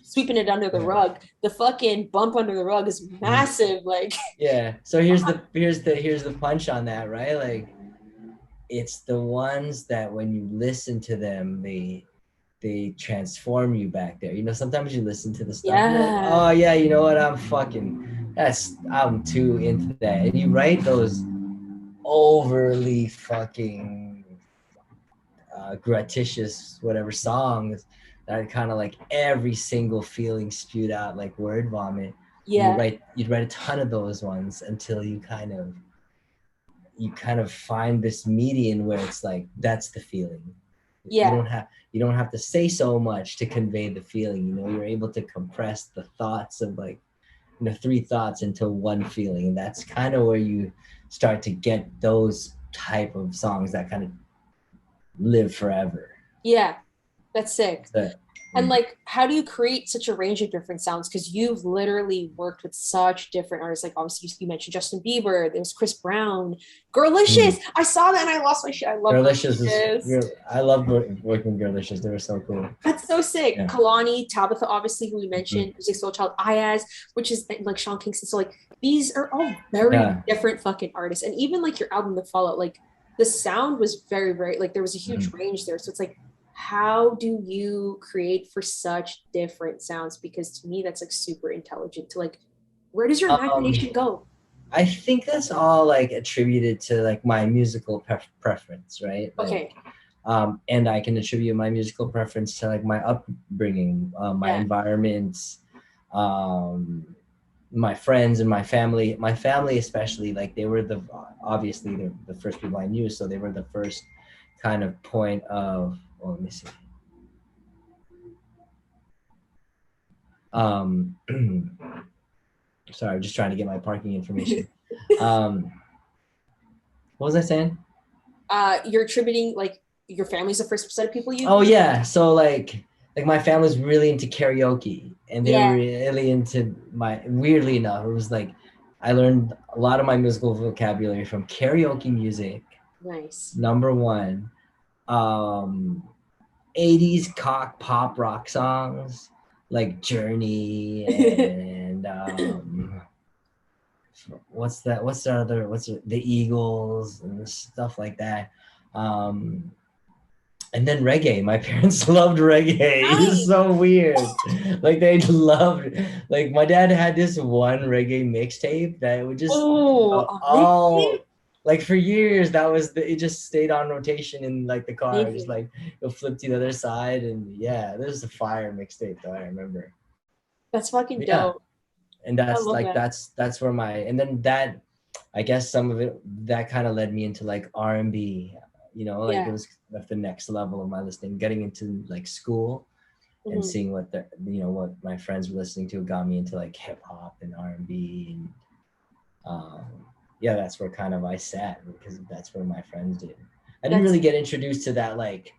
sweeping it under the Yeah. rug. The fucking bump under the rug is Mhm. massive. Like Yeah. So here's the punch on that, right? Like it's the ones that when you listen to them, they transform you back there. You know, sometimes you listen to the stuff and you're like, yeah, oh yeah, you know what? I'm too into that. And you write those overly fucking gratuitous whatever songs that kind of like every single feeling spewed out like word vomit. And yeah, you'd write a ton of those ones until you kind of find this median where it's like that's the feeling. yeah, You don't have to say so much to convey the feeling. You know, you're able to compress the thoughts of like, you know, 3 thoughts into one feeling, and that's kind of where you start to get those type of songs that kind of live forever. yeah. That's sick. So, And like, how do you create such a range of different sounds? Because you've literally worked with such different artists. Like, obviously, you mentioned Justin Bieber. There's Chris Brown, Girlicious. I saw that and I lost my shit. I love Girlicious is Girlicious. I loved working with Girlicious. They were so cool. That's so sick. Yeah. Kalani, Tabitha, obviously, who we Mhm. mentioned, Music Soul Child, Ayaz, which is like Sean Kingston. So, like, these are all very Yeah. different fucking artists. And even like your album, The Fallout, like, the sound was very, very, like, there was a huge range there. So, it's like, how do you create for such different sounds? Because to me, that's like super intelligent to like, where does your imagination go? I think that's all like attributed to like my musical preference, right? Like, Okay. and I can attribute my musical preference to like my upbringing, my Yeah. environments, my friends and my family. My family, especially, like they were obviously the first people I knew, so they were the first kind of point of. Well, let me see. Sorry, I'm just trying to get my parking information. What was I saying? You're attributing like your family's the first set of people you. Oh yeah, so like my family's really into karaoke, and they were Yeah. really into my. Weirdly enough, it was like I learned a lot of my musical vocabulary from karaoke music. Nice. Number one, 80s cock pop rock songs like Journey and what's that? What's the other? The Eagles and stuff like that. And then reggae. My parents loved reggae. It's Nice. so weird. Like they loved. Like my dad had this one reggae mixtape that would just Oh, a all mixtape? like for years. That was it. Just stayed on rotation in like the car. Just Amazing. like it'll flip to the other side, and yeah, there's a fire mixtape though. I remember. That's fucking But yeah, dope. and I love that. that's where my and then that I guess some of it that kind of led me into like R&B, you know, like it Yeah. was like the next level of my listening. Getting into like school and Mhm. seeing what my friends were listening to got me into like hip hop and R&B and um, yeah, that's where kind of I sat because that's where my friends did. I didn't That's really get introduced to that like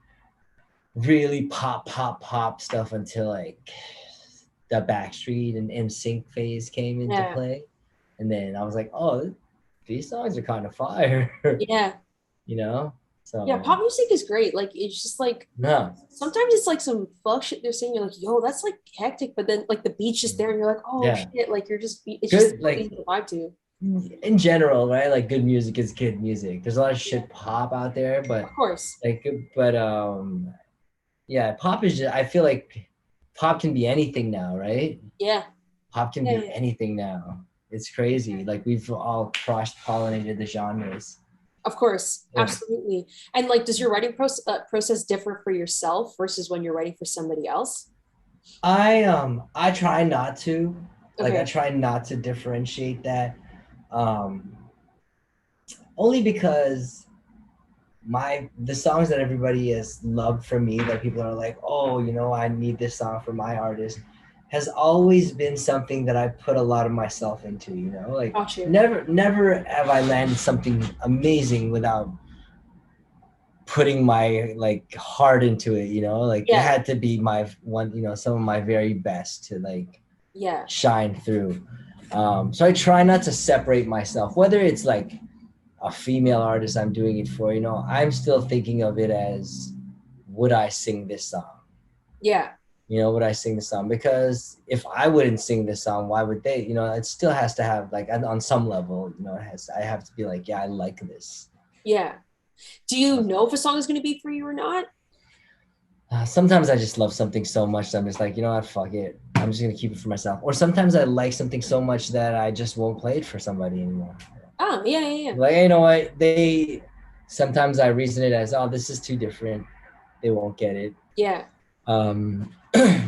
really pop stuff until like the Backstreet and NSYNC phase came into yeah. play, and then I was like, oh, these songs are kind of fire, Yeah. you know. Yeah, So pop music is great. Like it's just like no, sometimes it's like some fuck shit they're saying. You're like, yo, that's like hectic. But then like the beat's just there, and you're like, oh yeah, shit, like you're just it's just good. so Like easy to vibe to. in general, right? Like good music is good music. There's a lot of Yeah, shit pop out there, but of course. like, but yeah, pop is just. I feel like pop can be anything now, right? Yeah. Pop can Yeah, be yeah, anything now. It's crazy. Like we've all cross pollinated the genres. of course, Yeah. absolutely. And like, does your writing process differ for yourself versus when you're writing for somebody else? I try not to. Like I Okay. try not to differentiate that. Um only because the songs that everybody has loved from me, that people are like, oh, you know, I need this song for my artist, has always been something that I put a lot of myself into, you know, like Got you. never have I landed something amazing without putting my like heart into it, you know, like it Yeah. had to be my one, you know, some of my very best to like Yeah. shine through. So I try not to separate myself, whether it's like a female artist I'm doing it for, you know, I'm still thinking of it as, would I sing this song? Yeah. You know, would I sing the song? Because if I wouldn't sing this song, why would they? You know, it still has to have like on some level, you know, I have to be like, yeah, I like this. Yeah. Do you know if a song is going to be for you or not? Sometimes I just love something so much that I'm just like, you know what, fuck it. I'm just gonna keep it for myself. Or sometimes I like something so much that I just won't play it for somebody anymore. Oh, yeah, yeah, yeah. Like, you know what? Sometimes I reason it as, oh, this is too different. They won't get it. Yeah. But I'm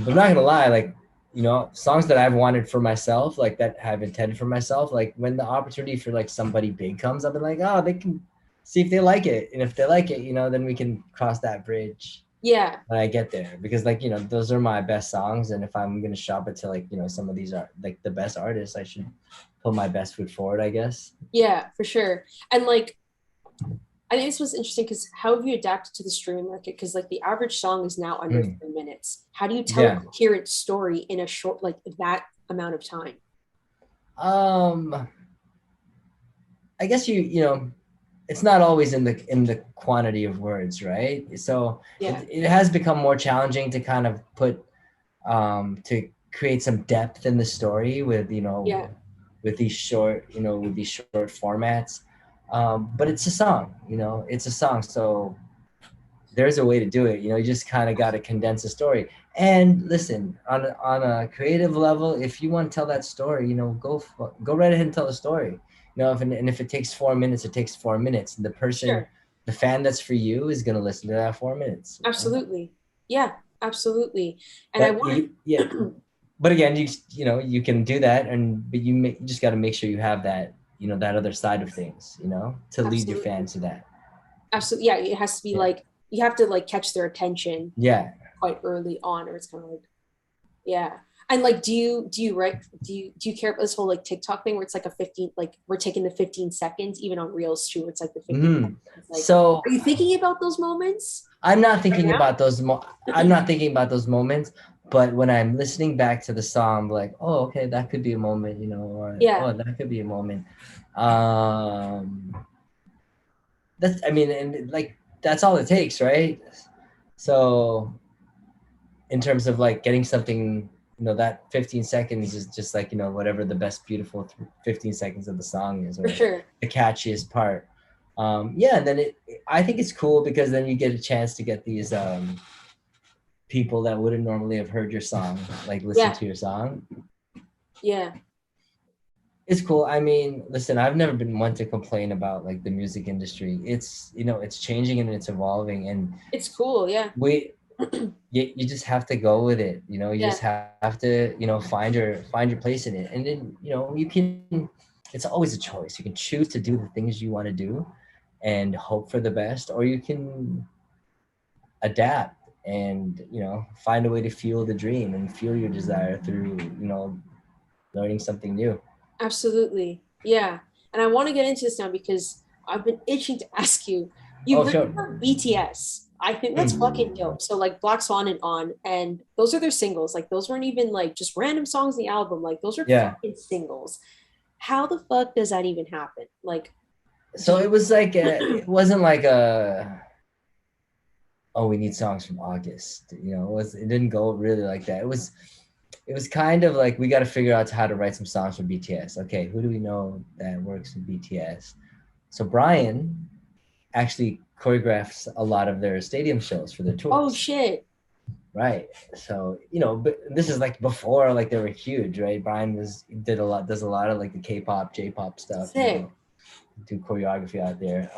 not gonna lie, like, you know, songs that I've wanted for myself, like that have intended for myself, like when the opportunity for like somebody big comes up and like, oh, they can see if they like it. And if they like it, you know, then we can cross that bridge Yeah. when I get there. Because like, you know, those are my best songs. And if I'm gonna shop it to like, you know, some of these are like the best artists, I should put my best foot forward, I guess. Yeah, for sure. And like, I think this was interesting because how have you adapted to the streaming market? Because like the average song is now under Mm. 3 minutes. How do you tell a Yeah. coherent story in a short, like that amount of time? Um, I guess you know, it's not always in the quantity of words, right? So Yeah. it has become more challenging to kind of put to create some depth in the story with, you know, Yeah. with these short, you know, with these short formats. But it's a song, you know, it's a song. So there's a way to do it. You know, you just kind of got to condense a story. And listen, on a creative level, if you want to tell that story, you know, go right ahead and tell the story. You know, and if it takes 4 minutes, it takes 4 minutes. And Sure. the fan that's for you is gonna listen to that 4 minutes. You know? Absolutely. Yeah, absolutely. And I But want yeah, to, but again, you know, you can do that, but you just got to make sure you have that, you know, that other side of things, you know, to lead your absolutely. fans to that. Absolutely. Yeah, it has to be Yeah, like, you have to like catch their attention yeah. quite early on, or it's kind of like, yeah. And like, do you care about this whole like TikTok thing where it's like a 15, like we're taking the 15 seconds, even on Reels too, where it's like the 15 Hmm. seconds. Like, So are you thinking about those moments I'm not right thinking now? about I'm not thinking about those moments, but when I'm listening back to the song, I'm like, oh, okay, that could be a moment, you know, or Yeah, oh, that could be a moment. Um, that's, I mean, and like that's all it takes, right? So in terms of like getting something, you know, that 15 seconds is just like, you know, whatever the best beautiful 15 seconds of the song is, for or sure. the catchiest part. Yeah, and then I think it's cool because then you get a chance to get these people that wouldn't normally have heard your song like listen Yeah, to your song. yeah, It's cool. I mean, listen, I've never been one to complain about like the music industry. It's, you know, it's changing and it's evolving, and it's cool. Yeah, we you just have to go with it. You know, you yeah, just have to, you know, find your place in it. And then, you know, you can, it's always a choice. You can choose to do the things you want to do and hope for the best, or you can adapt and, you know, find a way to fuel the dream and fuel your desire through, you know, learning something new. absolutely. Yeah. And I want to get into this now because I've been itching to ask you. You've Oh, written sure. about BTS. I think that's fucking Mm. dope. So like Black Swan and On, and those are their singles. Like those weren't even like just random songs in the album. Like those are Yeah. fucking singles. How the fuck does that even happen? Like, do So you? it was like it wasn't like a, oh, we need songs from August. You know, it didn't go really like that. It was kind of like, we got to figure out how to write some songs for BTS. Okay, who do we know that works with BTS? So Brian actually choreographs a lot of their stadium shows for their Oh tours. shit! Right. So, you know, but this is like before like they were huge, right? Brian does a lot of like the K-pop, J-pop stuff, you Sick. know, do choreography out there.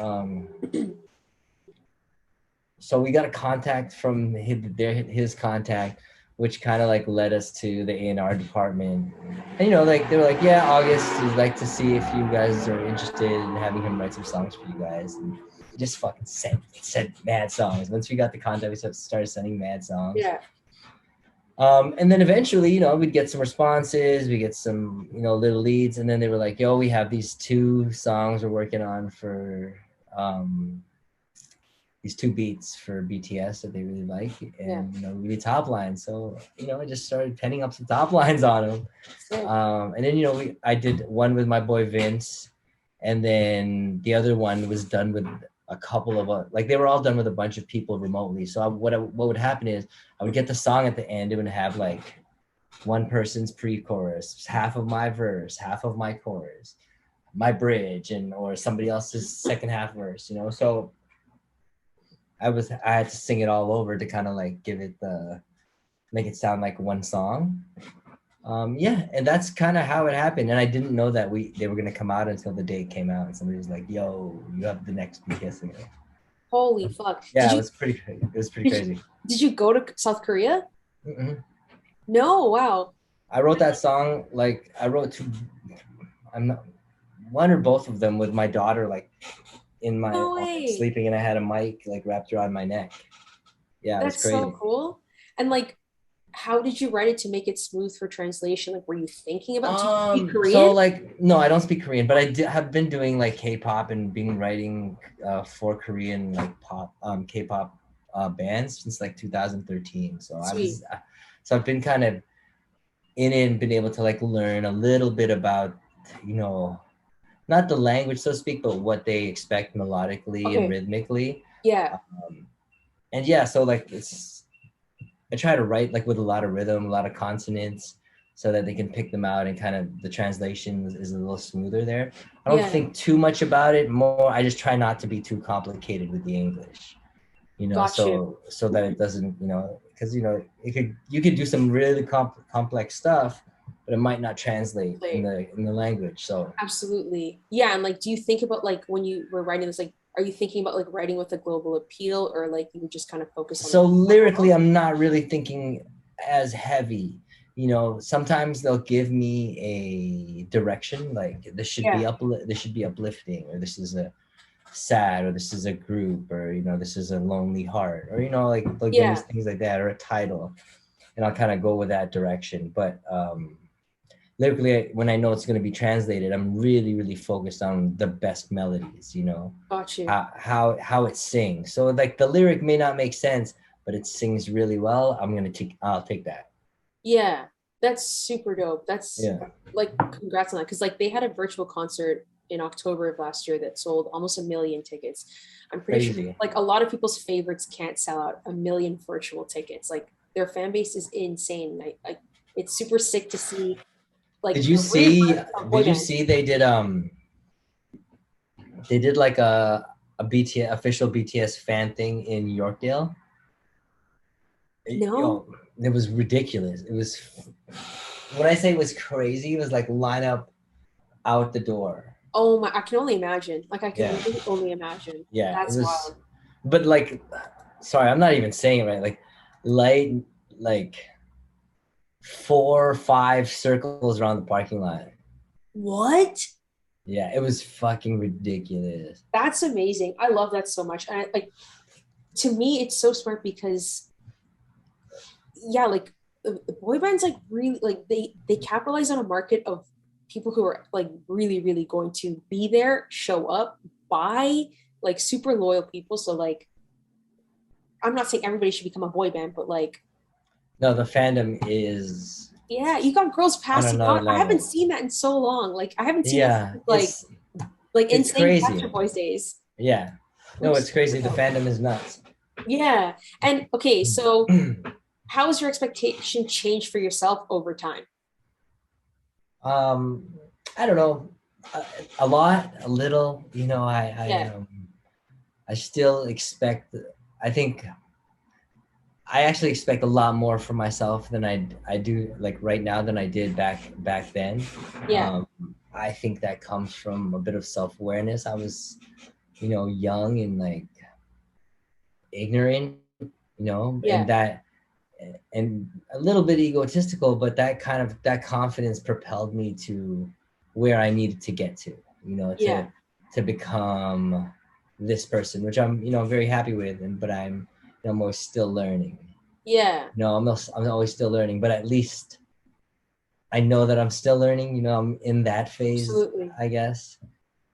So we got a contact from his contact, which kind of like led us to the A&R department. And, you know, like they were like, yeah, August, we'd like to see if you guys are interested in having him write some songs for you guys. And just fucking sent mad songs. Once we got the contact, we started sending mad songs. Yeah. And then eventually, you know, we'd get some responses, we get some, you know, little leads, and then they were like, yo, we have these 2 songs we're working on for these 2 beats for BTS that they really like, and you know, we need top lines. So, you know, I just started penning up some top lines on them. And then, you know, I did one with my boy Vince, and then the other one was done with a couple of like they were all done with a bunch of people remotely. So what would happen is I would get the song at the end, it would have like one person's pre-chorus, half of my verse, half of my chorus, my bridge, and or somebody else's second half verse, you know. So I had to sing it all over to kind of like make it sound like one song. Yeah, and that's kind of how it happened. And I didn't know that they were gonna come out until the date came out, and somebody was like, "Yo, you have the next BTS singer." Holy fuck! Yeah, it was pretty crazy. Did you go to South Korea? Mm-mm. No, wow. I wrote that song one or both of them with my daughter, like in my sleeping, and I had a mic like wrapped around my neck. Yeah, that's so cool. And like, how did you write it to make it smooth for translation? Like, were you thinking about speak Korean? So like, no, I don't speak Korean, but I have been doing like K-pop and been writing for Korean like pop, K-pop bands since like 2013. So I've been kind of in it and been able to like learn a little bit about, you know, not the language, so to speak, but what they expect melodically and rhythmically. Yeah. And yeah, so like I try to write like with a lot of rhythm, a lot of consonants, so that they can pick them out, and kind of the translation is a little smoother there. I don't think too much about it. More, I just try not to be too complicated with the English, you know, so that it doesn't, you know, because you know you could do some really complex stuff, but it might not translate in the language. So absolutely, yeah. And like, do you think about like when you were writing this, like, are you thinking about like writing with a global appeal, or like you would just kind of focus on? So lyrically, I'm not really thinking as heavy. You know, sometimes they'll give me a direction, like this should be uplifting, or this is a sad, or this is a group, or you know, this is a lonely heart, or you know, like they'll give me things like that, or a title, and I'll kind of go with that direction. But lyrically, when I know it's going to be translated, I'm really, really focused on the best melodies, you know, how it sings. So like the lyric may not make sense, but it sings really well. I'll take that. Yeah, that's super dope. That's like, congrats on that. Cause like they had a virtual concert in October of last year that sold almost 1 million tickets. I'm pretty sure like a lot of people's favorites can't sell out 1 million virtual tickets. Like their fan base is insane. It's super sick to see. Like, did you see they did like a BTS official BTS fan thing in Yorkdale? No. It was ridiculous. It was, when I say it was crazy, it was like line up out the door. Oh my, I can only imagine. Like I can really only imagine. Yeah. That's wild. But like, sorry, I'm not even saying it right. Like 4 or 5 circles around the parking lot. What? Yeah, it was fucking ridiculous. That's amazing. I love that so much. And like, to me, it's so smart because, like the boy bands like really like they capitalize on a market of people who are like really, really going to be there, show up, buy, like super loyal people. So like, I'm not saying everybody should become a boy band, but like, no, the fandom is. Yeah, you got girls passing on. I haven't seen that in so long. Like I haven't seen that like insane Backstreet Boys days. Yeah, no, it's crazy. The fandom is nuts. Yeah, and okay, so how has your expectation changed for yourself over time? I don't know, a lot, a little. You know, I still expect. I think I actually expect a lot more from myself than I do like right now than I did back then. Yeah. I think that comes from a bit of self-awareness. I was, you know, young and like ignorant, you know, and a little bit egotistical, but that confidence propelled me to where I needed to get to, you know, to become this person, which I'm, very happy with, but I'm always still learning. Yeah. I'm always still learning, but at least I know that I'm still learning. I'm in that phase, Absolutely. I guess.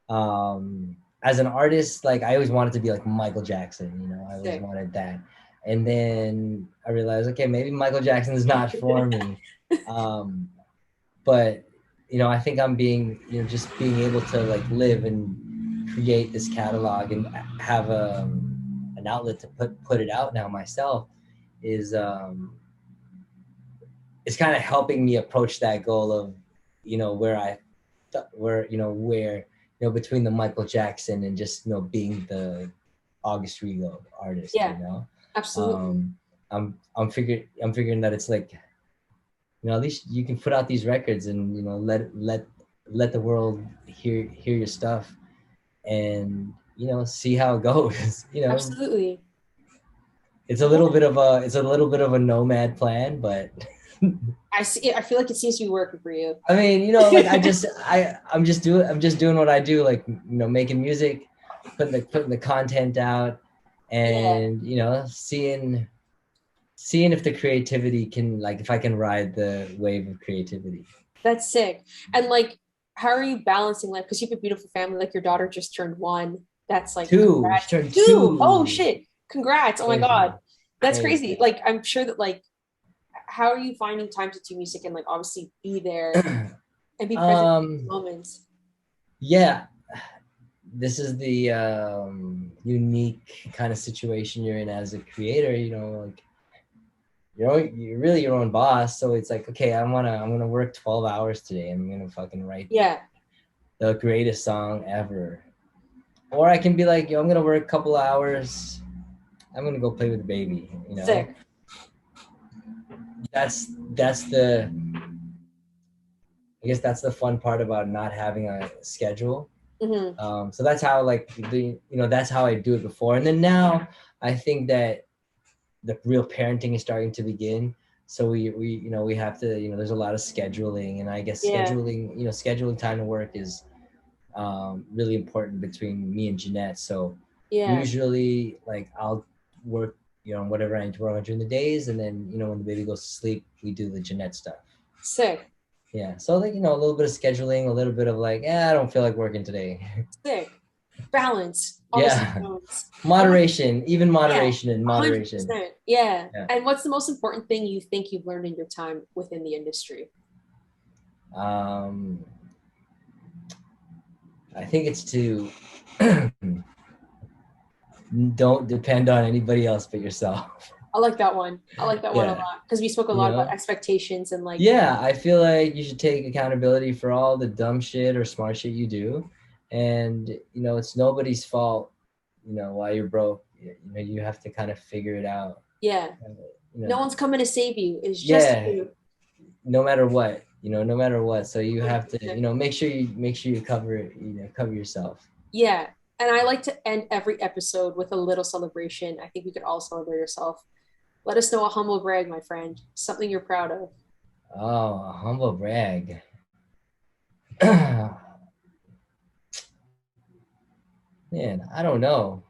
As an artist, like I always wanted to be like Michael Jackson. I always wanted that, and then I realized, okay, maybe Michael Jackson is not for me. But I think I'm being, just being able to like live and create this catalog and have an outlet to put it out now myself is it's kind of helping me approach that goal of where between the Michael Jackson and just being the August Rigo artist. Yeah, absolutely. I'm figuring that it's like, at least you can put out these records and let the world hear your stuff and see how it goes. Absolutely. It's a little bit of a nomad plan, but I see. I feel like it seems to be working for you. I mean, like I'm just doing what I do, like making music, putting the content out, and seeing if the creativity can, like, if I can ride the wave of creativity. That's sick. And like, how are you balancing life? Because you have a beautiful family. Like your daughter just turned 1. That's like Two. She turned 2. Oh shit! Congrats! Oh my god, that's crazy. Crazy. Like I'm sure that like, how are you finding time to do music and like obviously be there and be present in these moments? Yeah, this is the unique kind of situation you're in as a creator. Like you're really your own boss, so it's like, okay, I'm gonna work 12 hours today. I'm gonna fucking write the greatest song ever. Or I can be like, I'm gonna work a couple hours. I'm gonna go play with the baby. Sick. That's the, I guess that's the fun part about not having a schedule. Mm-hmm. So that's how, like, that's how I do it before. And then now I think that the real parenting is starting to begin. So we have to, there's a lot of scheduling, and I guess scheduling time to work is really important between me and Jeanette. So usually, like, I'll work, whatever I need to work on during the days, and then, when the baby goes to sleep, we do the Jeanette stuff. Sick. Yeah. So, like, a little bit of scheduling, a little bit of like, I don't feel like working today. Sick. Balance. Yeah. Moderation, even moderation and moderation. 100%. Yeah. And what's the most important thing you think you've learned in your time within the industry? I think it's to don't depend on anybody else but yourself. I like that one. I like that one a lot, because we spoke a lot about expectations and like. Yeah, I feel like you should take accountability for all the dumb shit or smart shit you do, and it's nobody's fault. Why you're broke. You have to kind of figure it out. Yeah. No one's coming to save you. It's just you. No matter what. No matter what. So you have to, make sure you cover yourself. Yeah. And I like to end every episode with a little celebration. I think we could all celebrate yourself. Let us know a humble brag, my friend. Something you're proud of. Oh, a humble brag. Man, I don't know.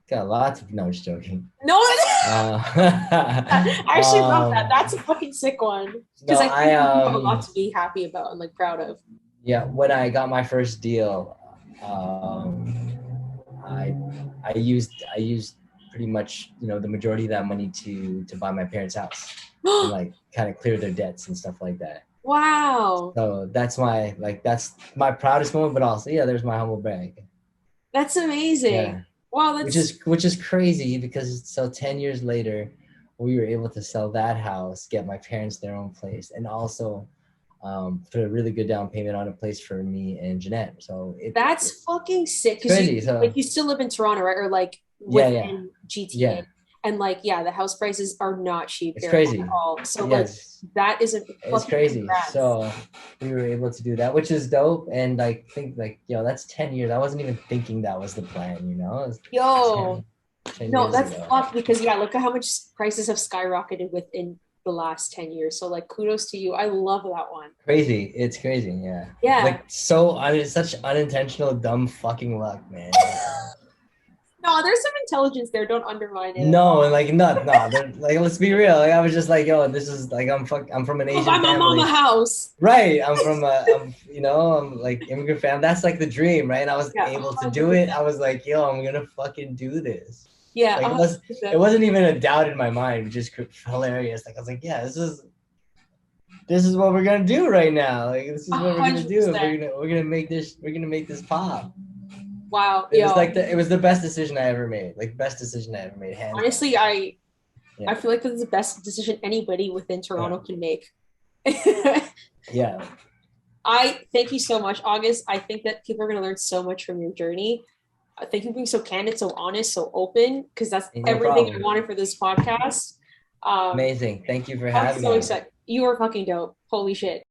Got lots of, no, I'm just joking. No, I actually love that. That's a fucking sick one. Because I think you have a lot to be happy about and like proud of. Yeah, when I got my first deal, I used pretty much the majority of that money to buy my parents' house and like kind of clear their debts and stuff like that. Wow. So that's my proudest moment, but also there's my humble brag. That's amazing. Yeah. Wow, which is crazy, because 10 years later we were able to sell that house, get my parents their own place, and also put a really good down payment on a place for me and Jeanette. So that's fucking sick. It's crazy. You still live in Toronto, right? Or like within GTA. Yeah. And like, the house prices are not cheap. It's crazy. At all. So like, that isn't. It's crazy. Congrats. So we were able to do that, which is dope. And I think that's 10 years. I wasn't even thinking that was the plan, Yo. 10 no, that's fucked, because look at how much prices have skyrocketed within the last 10 years. So like, kudos to you. I love that one. Crazy. It's crazy. Yeah. Yeah. Like, so it's such unintentional dumb fucking luck, man. No, there's some intelligence there. Don't undermine it. No, and like no, like let's be real. Like I was just like, yo, this is like I'm from an Go Asian buy my family. mama house. Right. I'm like immigrant fam. That's like the dream, right? And I was Yeah, able to 100%. do it. I was like, yo, I'm gonna fucking do this. Yeah, Like 100%. it wasn't even a doubt in my mind, which is hilarious. Like I was like, yeah, this is what we're gonna do right now. Like this is what we're gonna do. 100%. We're gonna make this pop. Wow. It was like it was the best decision I ever made. Like best decision I ever made. Hands Honestly, down. I feel like this is the best decision anybody within Toronto can make. Yeah. I thank you so much, August. I think that people are going to learn so much from your journey. Thank you for being so candid, so honest, so open, because that's everything I wanted for this podcast. Amazing. Thank you for I'm having so me. excited. You are fucking dope. Holy shit.